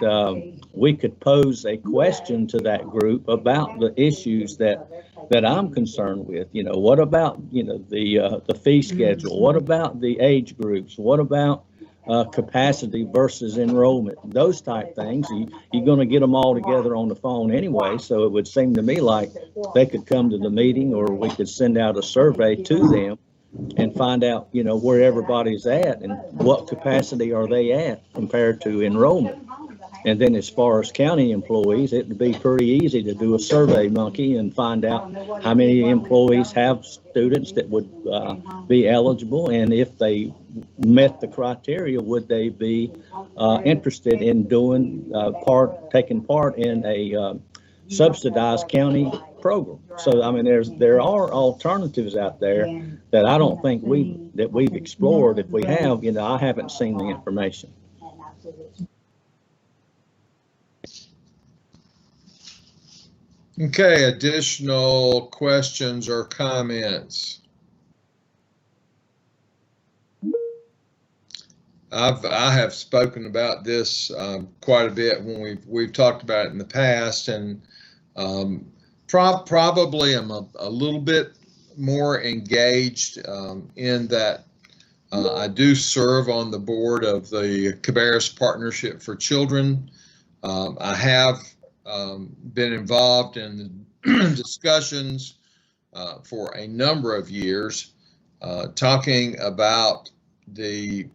we could pose a question to that group about the issues that I'm concerned with. What about, the fee schedule? What about the age groups? What about capacity versus enrollment? Those type things. You're going to get them all together on the phone anyway. So it would seem to me like they could come to the meeting, or we could send out a survey to them and find out, where everybody's at and what capacity are they at compared to enrollment. And then as far as county employees, it would be pretty easy to do a survey monkey and find out how many employees have students that would be eligible, and if they met the criteria, would they be interested in taking part in a subsidized county program. So I mean, there are alternatives out there that I don't think we've explored. If we have, I haven't seen the information. Okay, additional questions or comments? I have spoken about this quite a bit when we've talked about it in the past, and probably I'm a little bit more engaged in that. I do serve on the board of the Cabarrus Partnership for Children. I have been involved in discussions for a number of years, talking about the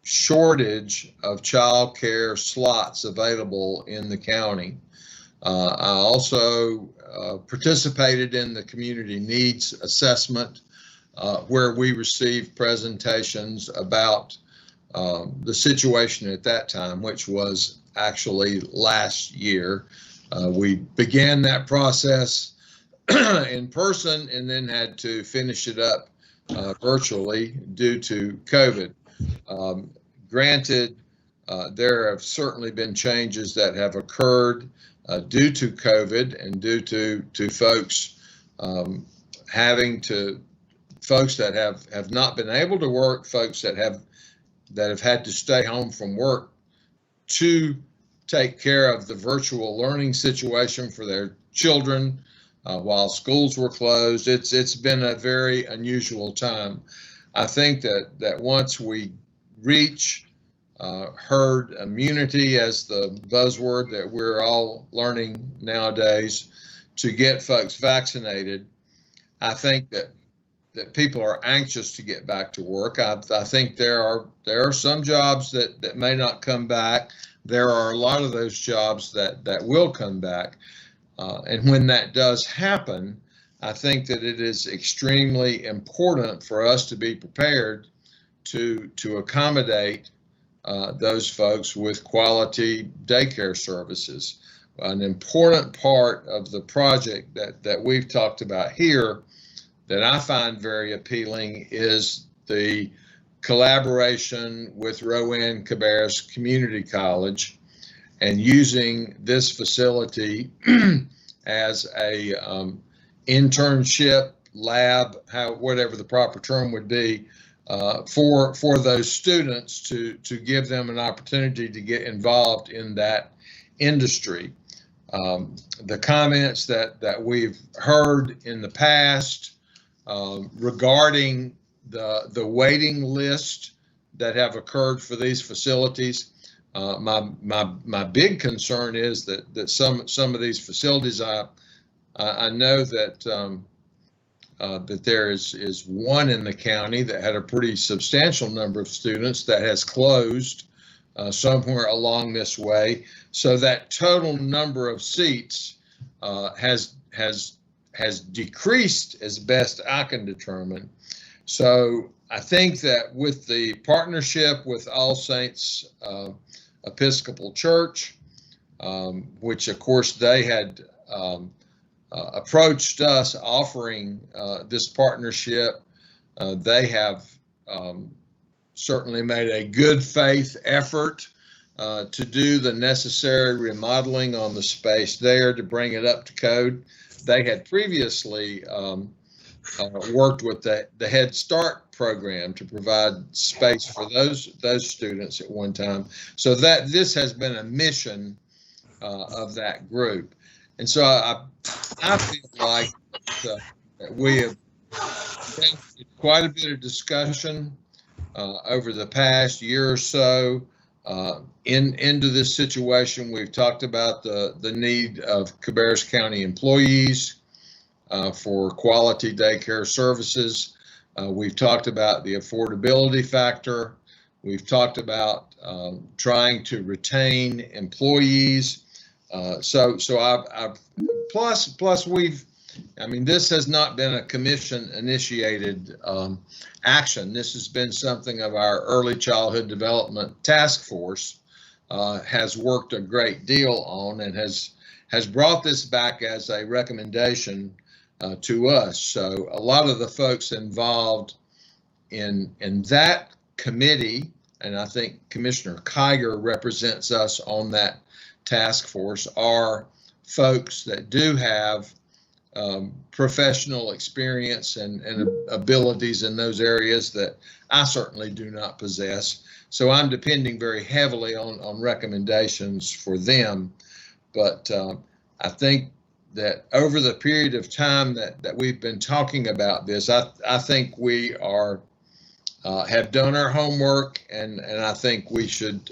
shortage of child care slots available in the county. I also participated in the community needs assessment, where we received presentations about the situation at that time, which was actually last year. We began that process in person and then had to finish it up virtually due to COVID. Granted, there have certainly been changes that have occurred due to COVID and due to folks folks that have not been able to work, folks that have had to stay home from work to take care of the virtual learning situation for their children while schools were closed. It's been a very unusual time. I think that once we reach herd immunity, as the buzzword that we're all learning nowadays, to get folks vaccinated, I think that people are anxious to get back to work. I think there are some jobs that may not come back. There are a lot of those jobs that will come back. And when that does happen, I think that it is extremely important for us to be prepared to accommodate those folks with quality daycare services. an important part of the project that we've talked about here that I find very appealing is the collaboration with Rowan Cabarrus Community College and using this facility as a internship lab, whatever the proper term would be, for those students to give them an opportunity to get involved in that industry. The comments that we've heard in the past regarding the waiting list that have occurred for these facilities, my big concern is that some of these facilities, I know that that there is one in the county that had a pretty substantial number of students that has closed somewhere along this way. So that total number of seats has decreased as best I can determine. So I think that with the partnership with All Saints Episcopal Church, which of course they had approached us offering this partnership, they have certainly made a good faith effort to do the necessary remodeling on the space there to bring it up to code. They had previously worked with the Head Start program to provide space for those students at one time. So that this has been a mission of that group. And so I feel like that we have had quite a bit of discussion over the past year or so into this situation. We've talked about the need of Cabarrus County employees for quality daycare services. We've talked about the affordability factor. We've talked about trying to retain employees. So plus we've, I mean, this has not been a commission initiated action. This has been something of our early childhood development task force has worked a great deal on and has brought this back as a recommendation to us. So a lot of the folks involved in that committee, and I think Commissioner Kiger represents us on that task force, are folks that do have professional experience and abilities in those areas that I certainly do not possess. So I'm depending very heavily on recommendations for them. But I think that over the period of time that we've been talking about this, I think we are have done our homework, and I think we should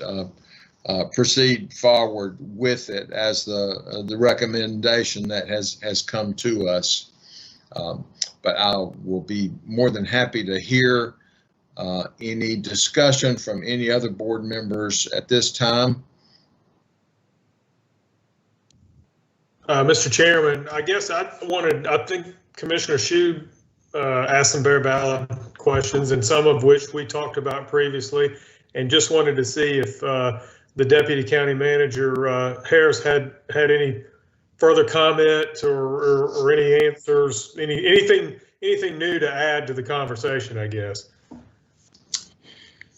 proceed forward with it as the recommendation that has come to us. But I will be more than happy to hear any discussion from any other board members at this time. Mr. Chairman, I guess I think Commissioner Shue asked some very valid questions, and some of which we talked about previously, and just wanted to see if the Deputy County Manager Harris had any further comments or any answers, anything new to add to the conversation, I guess.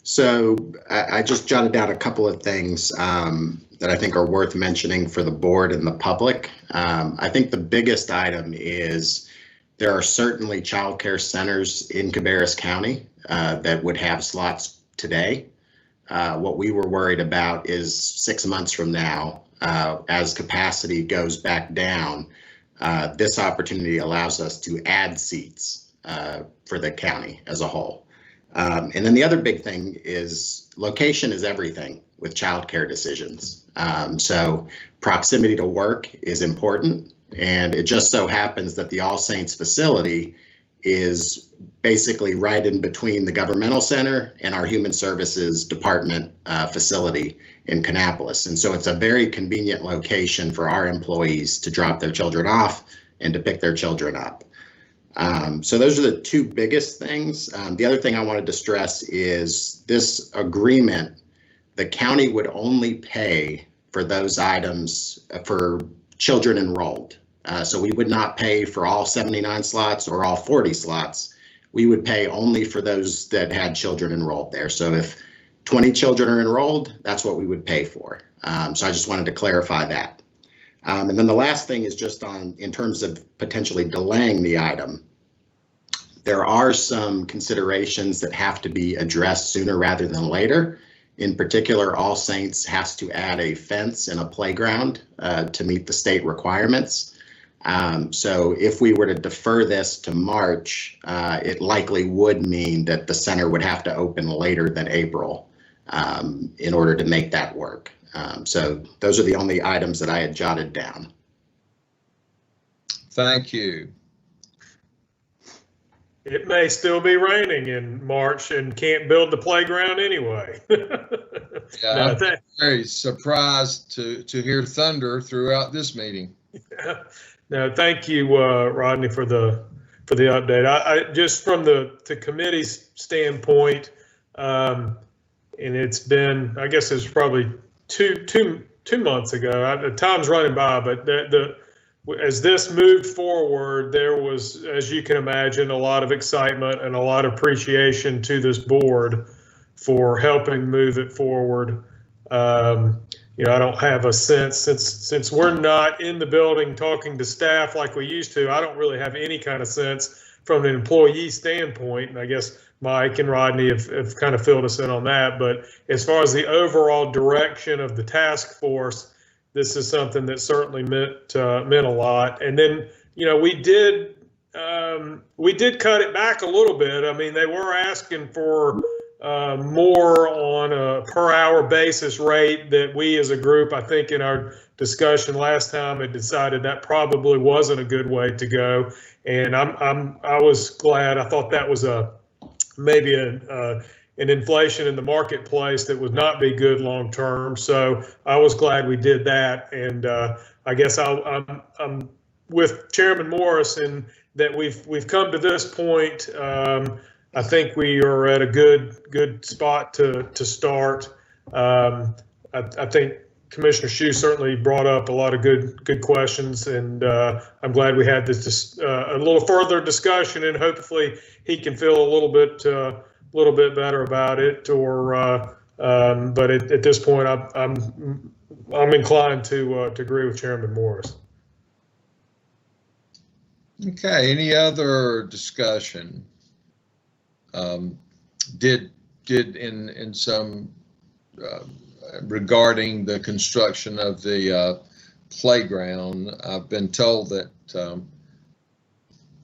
So I just jotted down a couple of things that I think are worth mentioning for the board and the public. I think the biggest item is there are certainly child care centers in Cabarrus County that would have slots today. What we were worried about is 6 months from now, as capacity goes back down, this opportunity allows us to add seats for the county as a whole. And then the other big thing is location is everything with childcare decisions. So proximity to work is important, and it just so happens that the All Saints facility is basically right in between the governmental center and our human services department facility in Kannapolis. And so it's a very convenient location for our employees to drop their children off and to pick their children up. So those are the two biggest things. The other thing I wanted to stress is this agreement, the county would only pay for those items for children enrolled. So we would not pay for all 79 slots or all 40 slots. We would pay only for those that had children enrolled there. So if 20 children are enrolled, that's what we would pay for. So I just wanted to clarify that. And then the last thing is just in terms of potentially delaying the item. There are some considerations that have to be addressed sooner rather than later. In particular, All Saints has to add a fence and a playground to meet the state requirements. So if we were to defer this to March, it likely would mean that the center would have to open later than April in order to make that work. So those are the only items that I had jotted down. Thank you. It may still be raining in March and can't build the playground anyway. Yeah, I'm very surprised to hear thunder throughout this meeting. No, thank you, Rodney, for the update. I just from the committee's standpoint, and it's been, I guess it's probably two months ago. Time's running by, but as this moved forward, there was, as you can imagine, a lot of excitement and a lot of appreciation to this board for helping move it forward. You know, I don't have a sense, since we're not in the building talking to staff like we used to, I don't really have any kind of sense from an employee standpoint. And I guess Mike and Rodney have kind of filled us in on that. But as far as the overall direction of the task force, this is something that certainly meant a lot. And then, you know, we did cut it back a little bit. I mean, they were asking for more on a per hour basis rate that we as a group, I think in our discussion last time, had decided that probably wasn't a good way to go. And I was glad. I thought that was maybe an inflation in the marketplace that would not be good long term. So I was glad we did that. And I guess I'm with Chairman Morris in that we've come to this point. I think we are at a good spot to start. I think Commissioner Shue certainly brought up a lot of good questions, and I'm glad we had this a little further discussion, and hopefully he can feel a little bit better about it. Or but at this point, I'm inclined to agree with Chairman Morris. Okay. Any other discussion? Did in some regarding the construction of the playground, I've been told that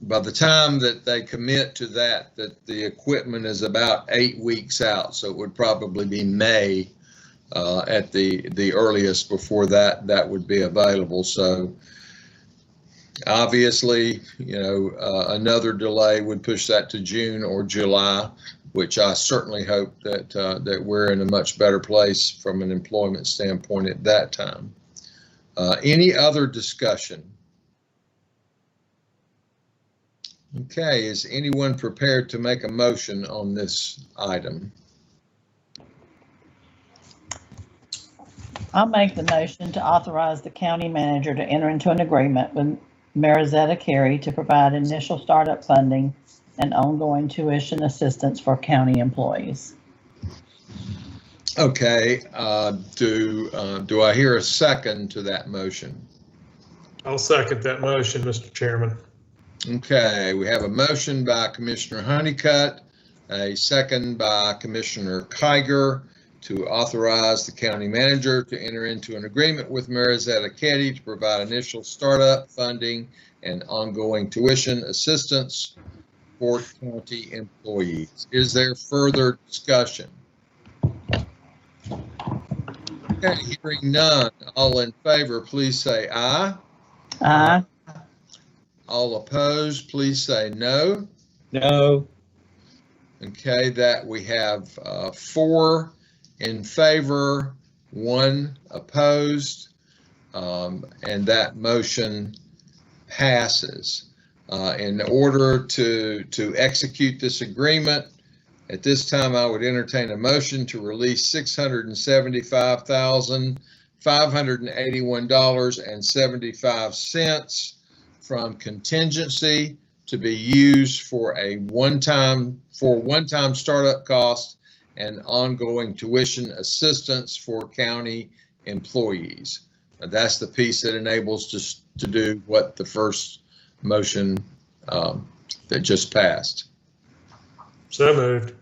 by the time that they commit to that the equipment is about 8 weeks out. So it would probably be May at the earliest before that would be available. So obviously, you know, another delay would push that to June or July, which I certainly hope that we're in a much better place from an employment standpoint at that time. Any other discussion? Okay, is anyone prepared to make a motion on this item? I'll make the motion to authorize the county manager to enter into an agreement with Marizetta Carey to provide initial startup funding and ongoing tuition assistance for county employees. Okay, do I hear a second to that motion? I'll second that motion, Mr. Chairman. Okay, we have a motion by Commissioner Honeycutt, a second by Commissioner Kiger to authorize the county manager to enter into an agreement with Marizetta Carey to provide initial startup funding and ongoing tuition assistance for county employees. Is there further discussion? Okay, hearing none. All in favor, please say aye. Aye. All opposed, please say no. No. Okay, that we have 4 in favor, 1 opposed, and that motion passes. In order to execute this agreement, at this time I would entertain a motion to release $675,000 $581.75 from contingency to be used for one-time startup costs and ongoing tuition assistance for county employees. That's the piece that enables us to do what the first motion that just passed. So moved.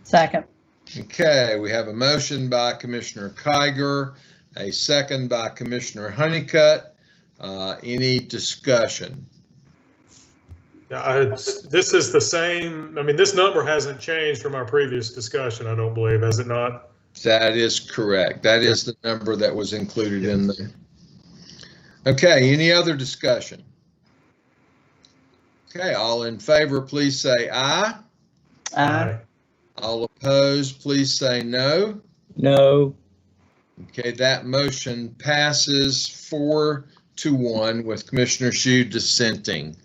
Second. Okay, we have a motion by Commissioner Kiger, a second by Commissioner Honeycutt. Any discussion? This is the same, I mean, this number hasn't changed from our previous discussion, I don't believe, has it not? That is correct. That is the number that was included in the. Okay, any other discussion? Okay, all in favor, please say aye. Aye. All opposed, please say no. No. Okay, that motion passes 4-1 with Commissioner Shue dissenting.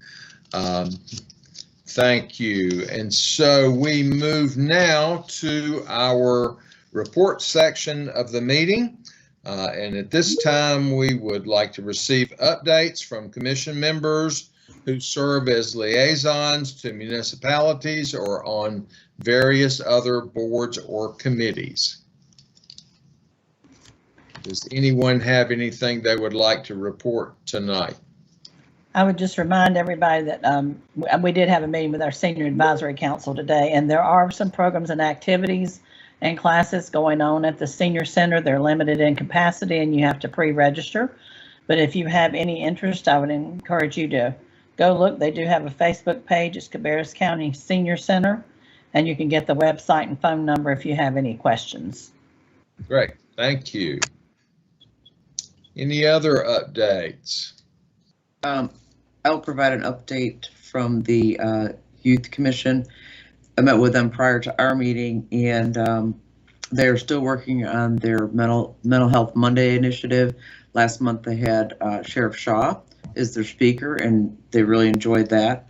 Thank you. And so we move now to our report section of the meeting. And at this time, we would like to receive updates from commission members who serve as liaisons to municipalities or on various other boards or committees. Does anyone have anything they would like to report tonight? I would just remind everybody that we did have a meeting with our Senior Advisory Council today, and there are some programs and activities and classes going on at the Senior Center. They're limited in capacity and you have to pre-register. But if you have any interest, I would encourage you to go look. They do have a Facebook page. It's Cabarrus County Senior Center, and you can get the website and phone number if you have any questions. Great, thank you. Any other updates? I'll provide an update from the Youth Commission. I met with them prior to our meeting, and they're still working on their Mental Health Monday initiative. Last month they had Sheriff Shaw is their speaker, and they really enjoyed that.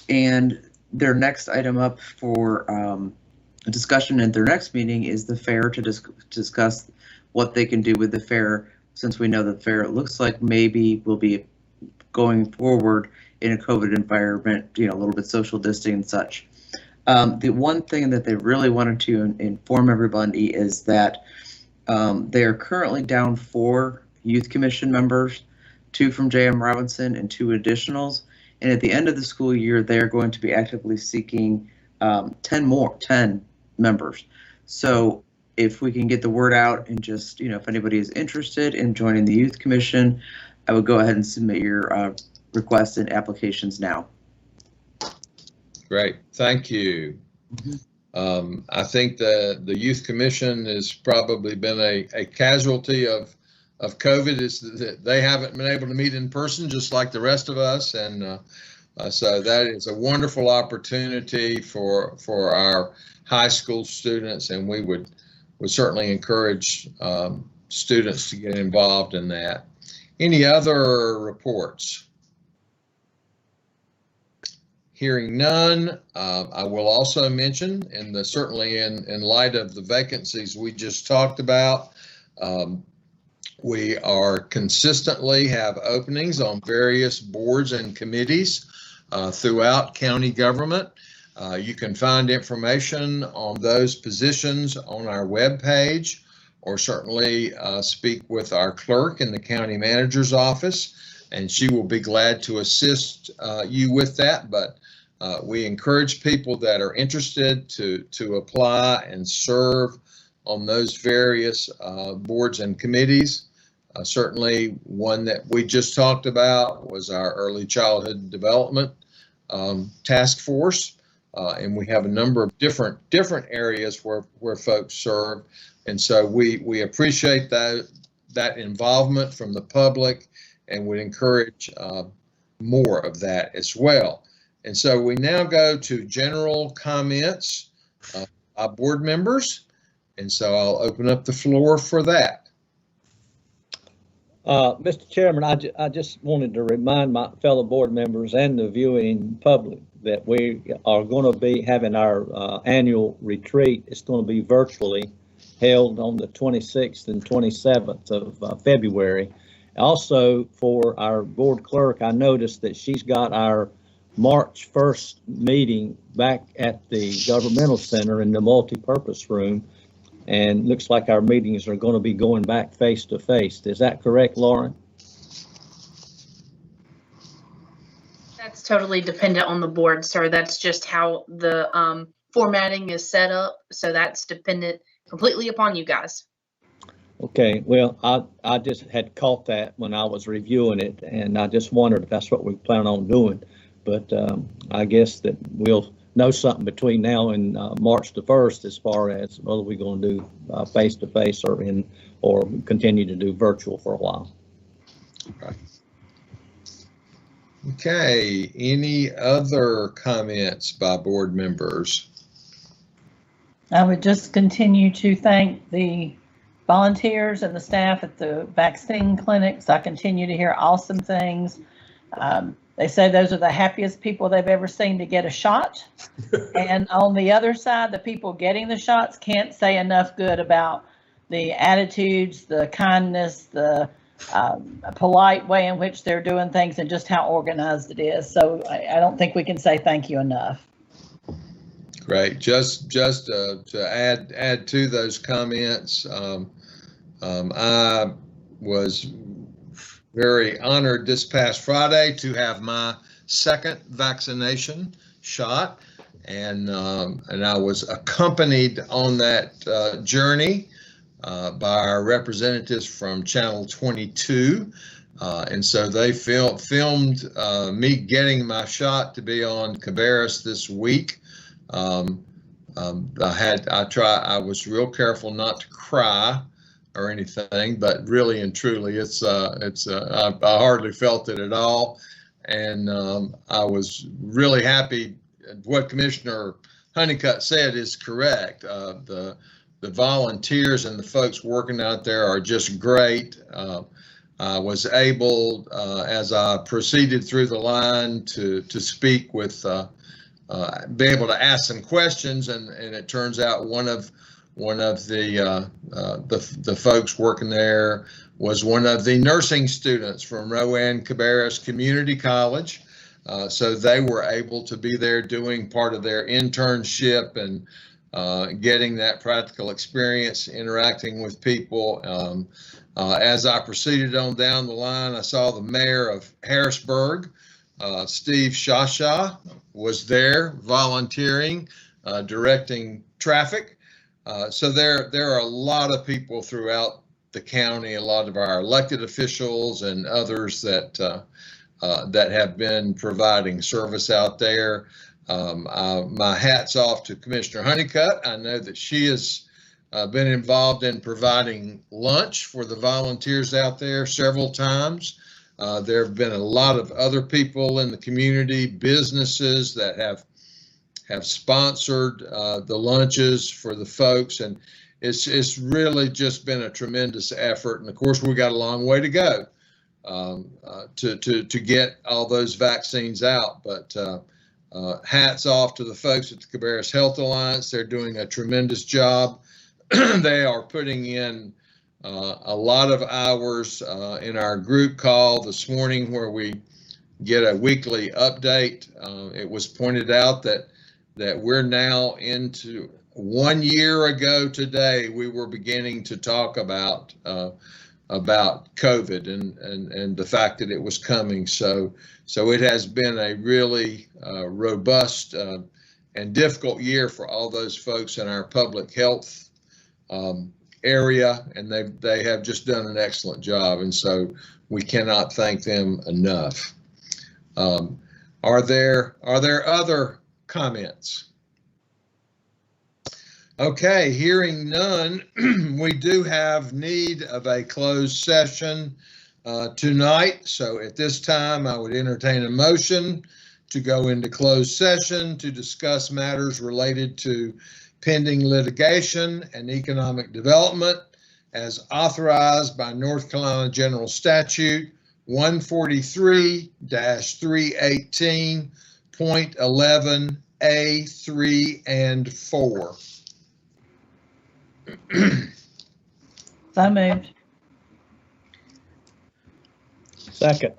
And their next item up for a discussion at their next meeting is the fair, to discuss what they can do with the fair, since we know the fair, it looks like maybe will be going forward in a COVID environment, you know, a little bit social distancing and such. The one thing that they really wanted to inform everybody is that they are currently down 4 Youth Commission members, 2 from J.M. Robinson and 2 additionals. And at the end of the school year, they're going to be actively seeking 10 members. So if we can get the word out and just, you know, if anybody is interested in joining the Youth Commission, I would go ahead and submit your requests and applications now. Great, thank you. I think the Youth Commission has probably been a casualty of COVID, is that they haven't been able to meet in person just like the rest of us, and so that is a wonderful opportunity for our high school students, and we would certainly encourage students to get involved in that. Any other reports? Hearing none, I will also mention, and certainly in light of the vacancies we just talked about, we are consistently have openings on various boards and committees throughout county government. You can find information on those positions on our webpage, or certainly speak with our clerk in the county manager's office, and she will be glad to assist you with that. But we encourage people that are interested to apply and serve on those various boards and committees. Certainly one that we just talked about was our Early Childhood Development Task Force. And we have a number of different areas where folks serve. And so we appreciate that involvement from the public, and would encourage more of that as well. And so we now go to general comments by board members. And so I'll open up the floor for that. Mr. Chairman, I just wanted to remind my fellow board members and the viewing public that we are going to be having our annual retreat. It's going to be virtually held on the 26th and 27th of February. Also, for our board clerk, I noticed that she's got our March 1st meeting back at the governmental center in the multipurpose room. And looks like our meetings are going to be going back face to face. Is that correct, Lauren? That's totally dependent on the board, sir. That's just how the formatting is set up. So that's dependent completely upon you guys. Okay, well, I just had caught that when I was reviewing it, and I just wondered if that's what we plan on doing. But I guess that we'll know something between now and March the 1st as far as whether we're going to do face to face or continue to do virtual for a while. Okay, any other comments by board members? I would just continue to thank the volunteers and the staff at the vaccine clinics. I continue to hear awesome things. They say those are the happiest people they've ever seen to get a shot. And on the other side, the people getting the shots can't say enough good about the attitudes, the kindness, the polite way in which they're doing things, and just how organized it is. So I don't think we can say thank you enough. Great. Just to add to those comments, I was very honored this past Friday to have my second vaccination shot, and I was accompanied on that journey by our representatives from Channel 22, and so they filmed me getting my shot to be on Cabarrus this week. I was real careful not to cry or anything, but really and truly, I hardly felt it at all. And I was really happy. What Commissioner Honeycutt said is correct. The volunteers and the folks working out there are just great. I was able, as I proceeded through the line, to speak with, be able to ask some questions, and it turns out one of the folks working there was one of the nursing students from Rowan Cabarrus Community College. So they were able to be there doing part of their internship and getting that practical experience, interacting with people. As I proceeded on down the line, I saw the mayor of Harrisburg, Steve Shasha, was there volunteering, directing traffic. So there are a lot of people throughout the county, a lot of our elected officials and others that have been providing service out there. My hat's off to Commissioner Honeycutt. I know that she has been involved in providing lunch for the volunteers out there several times. There have been a lot of other people in the community, businesses that have sponsored the lunches for the folks, and it's really just been a tremendous effort. And of course, we got a long way to go to get all those vaccines out. But hats off to the folks at the Cabarrus Health Alliance. They're doing a tremendous job. They are putting in a lot of hours in our group call this morning, where we get a weekly update. It was pointed out that we're now into 1 year ago today, we were beginning to talk about COVID and the fact that it was coming. So it has been a really robust and difficult year for all those folks in our public health area, and they have just done an excellent job, and so we cannot thank them enough. Are there other comments? Okay, hearing none, we do have need of a closed session tonight. So at this time, I would entertain a motion to go into closed session to discuss matters related to pending litigation and economic development as authorized by North Carolina General Statute 143-318.11 A, 3, and 4. So moved. Second.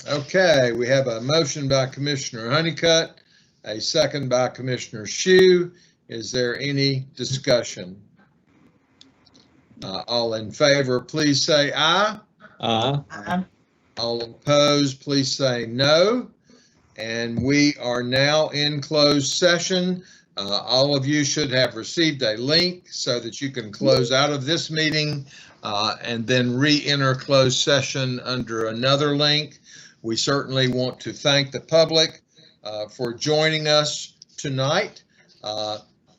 Okay, we have a motion by Commissioner Honeycutt, a second by Commissioner Shue. Is there any discussion? All in favor, please say aye. Aye. All opposed, please say no. And we are now in closed session. All of you should have received a link so that you can close out of this meeting and then re-enter closed session under another link. We certainly want to thank the public for joining us tonight.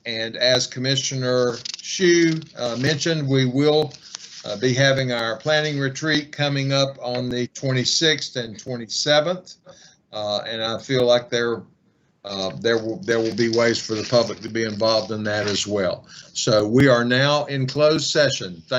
And as Commissioner Shue mentioned, we will be having our planning retreat coming up on the 26th and 27th. And I feel like there will be ways for the public to be involved in that as well. So we are now in closed session. Thank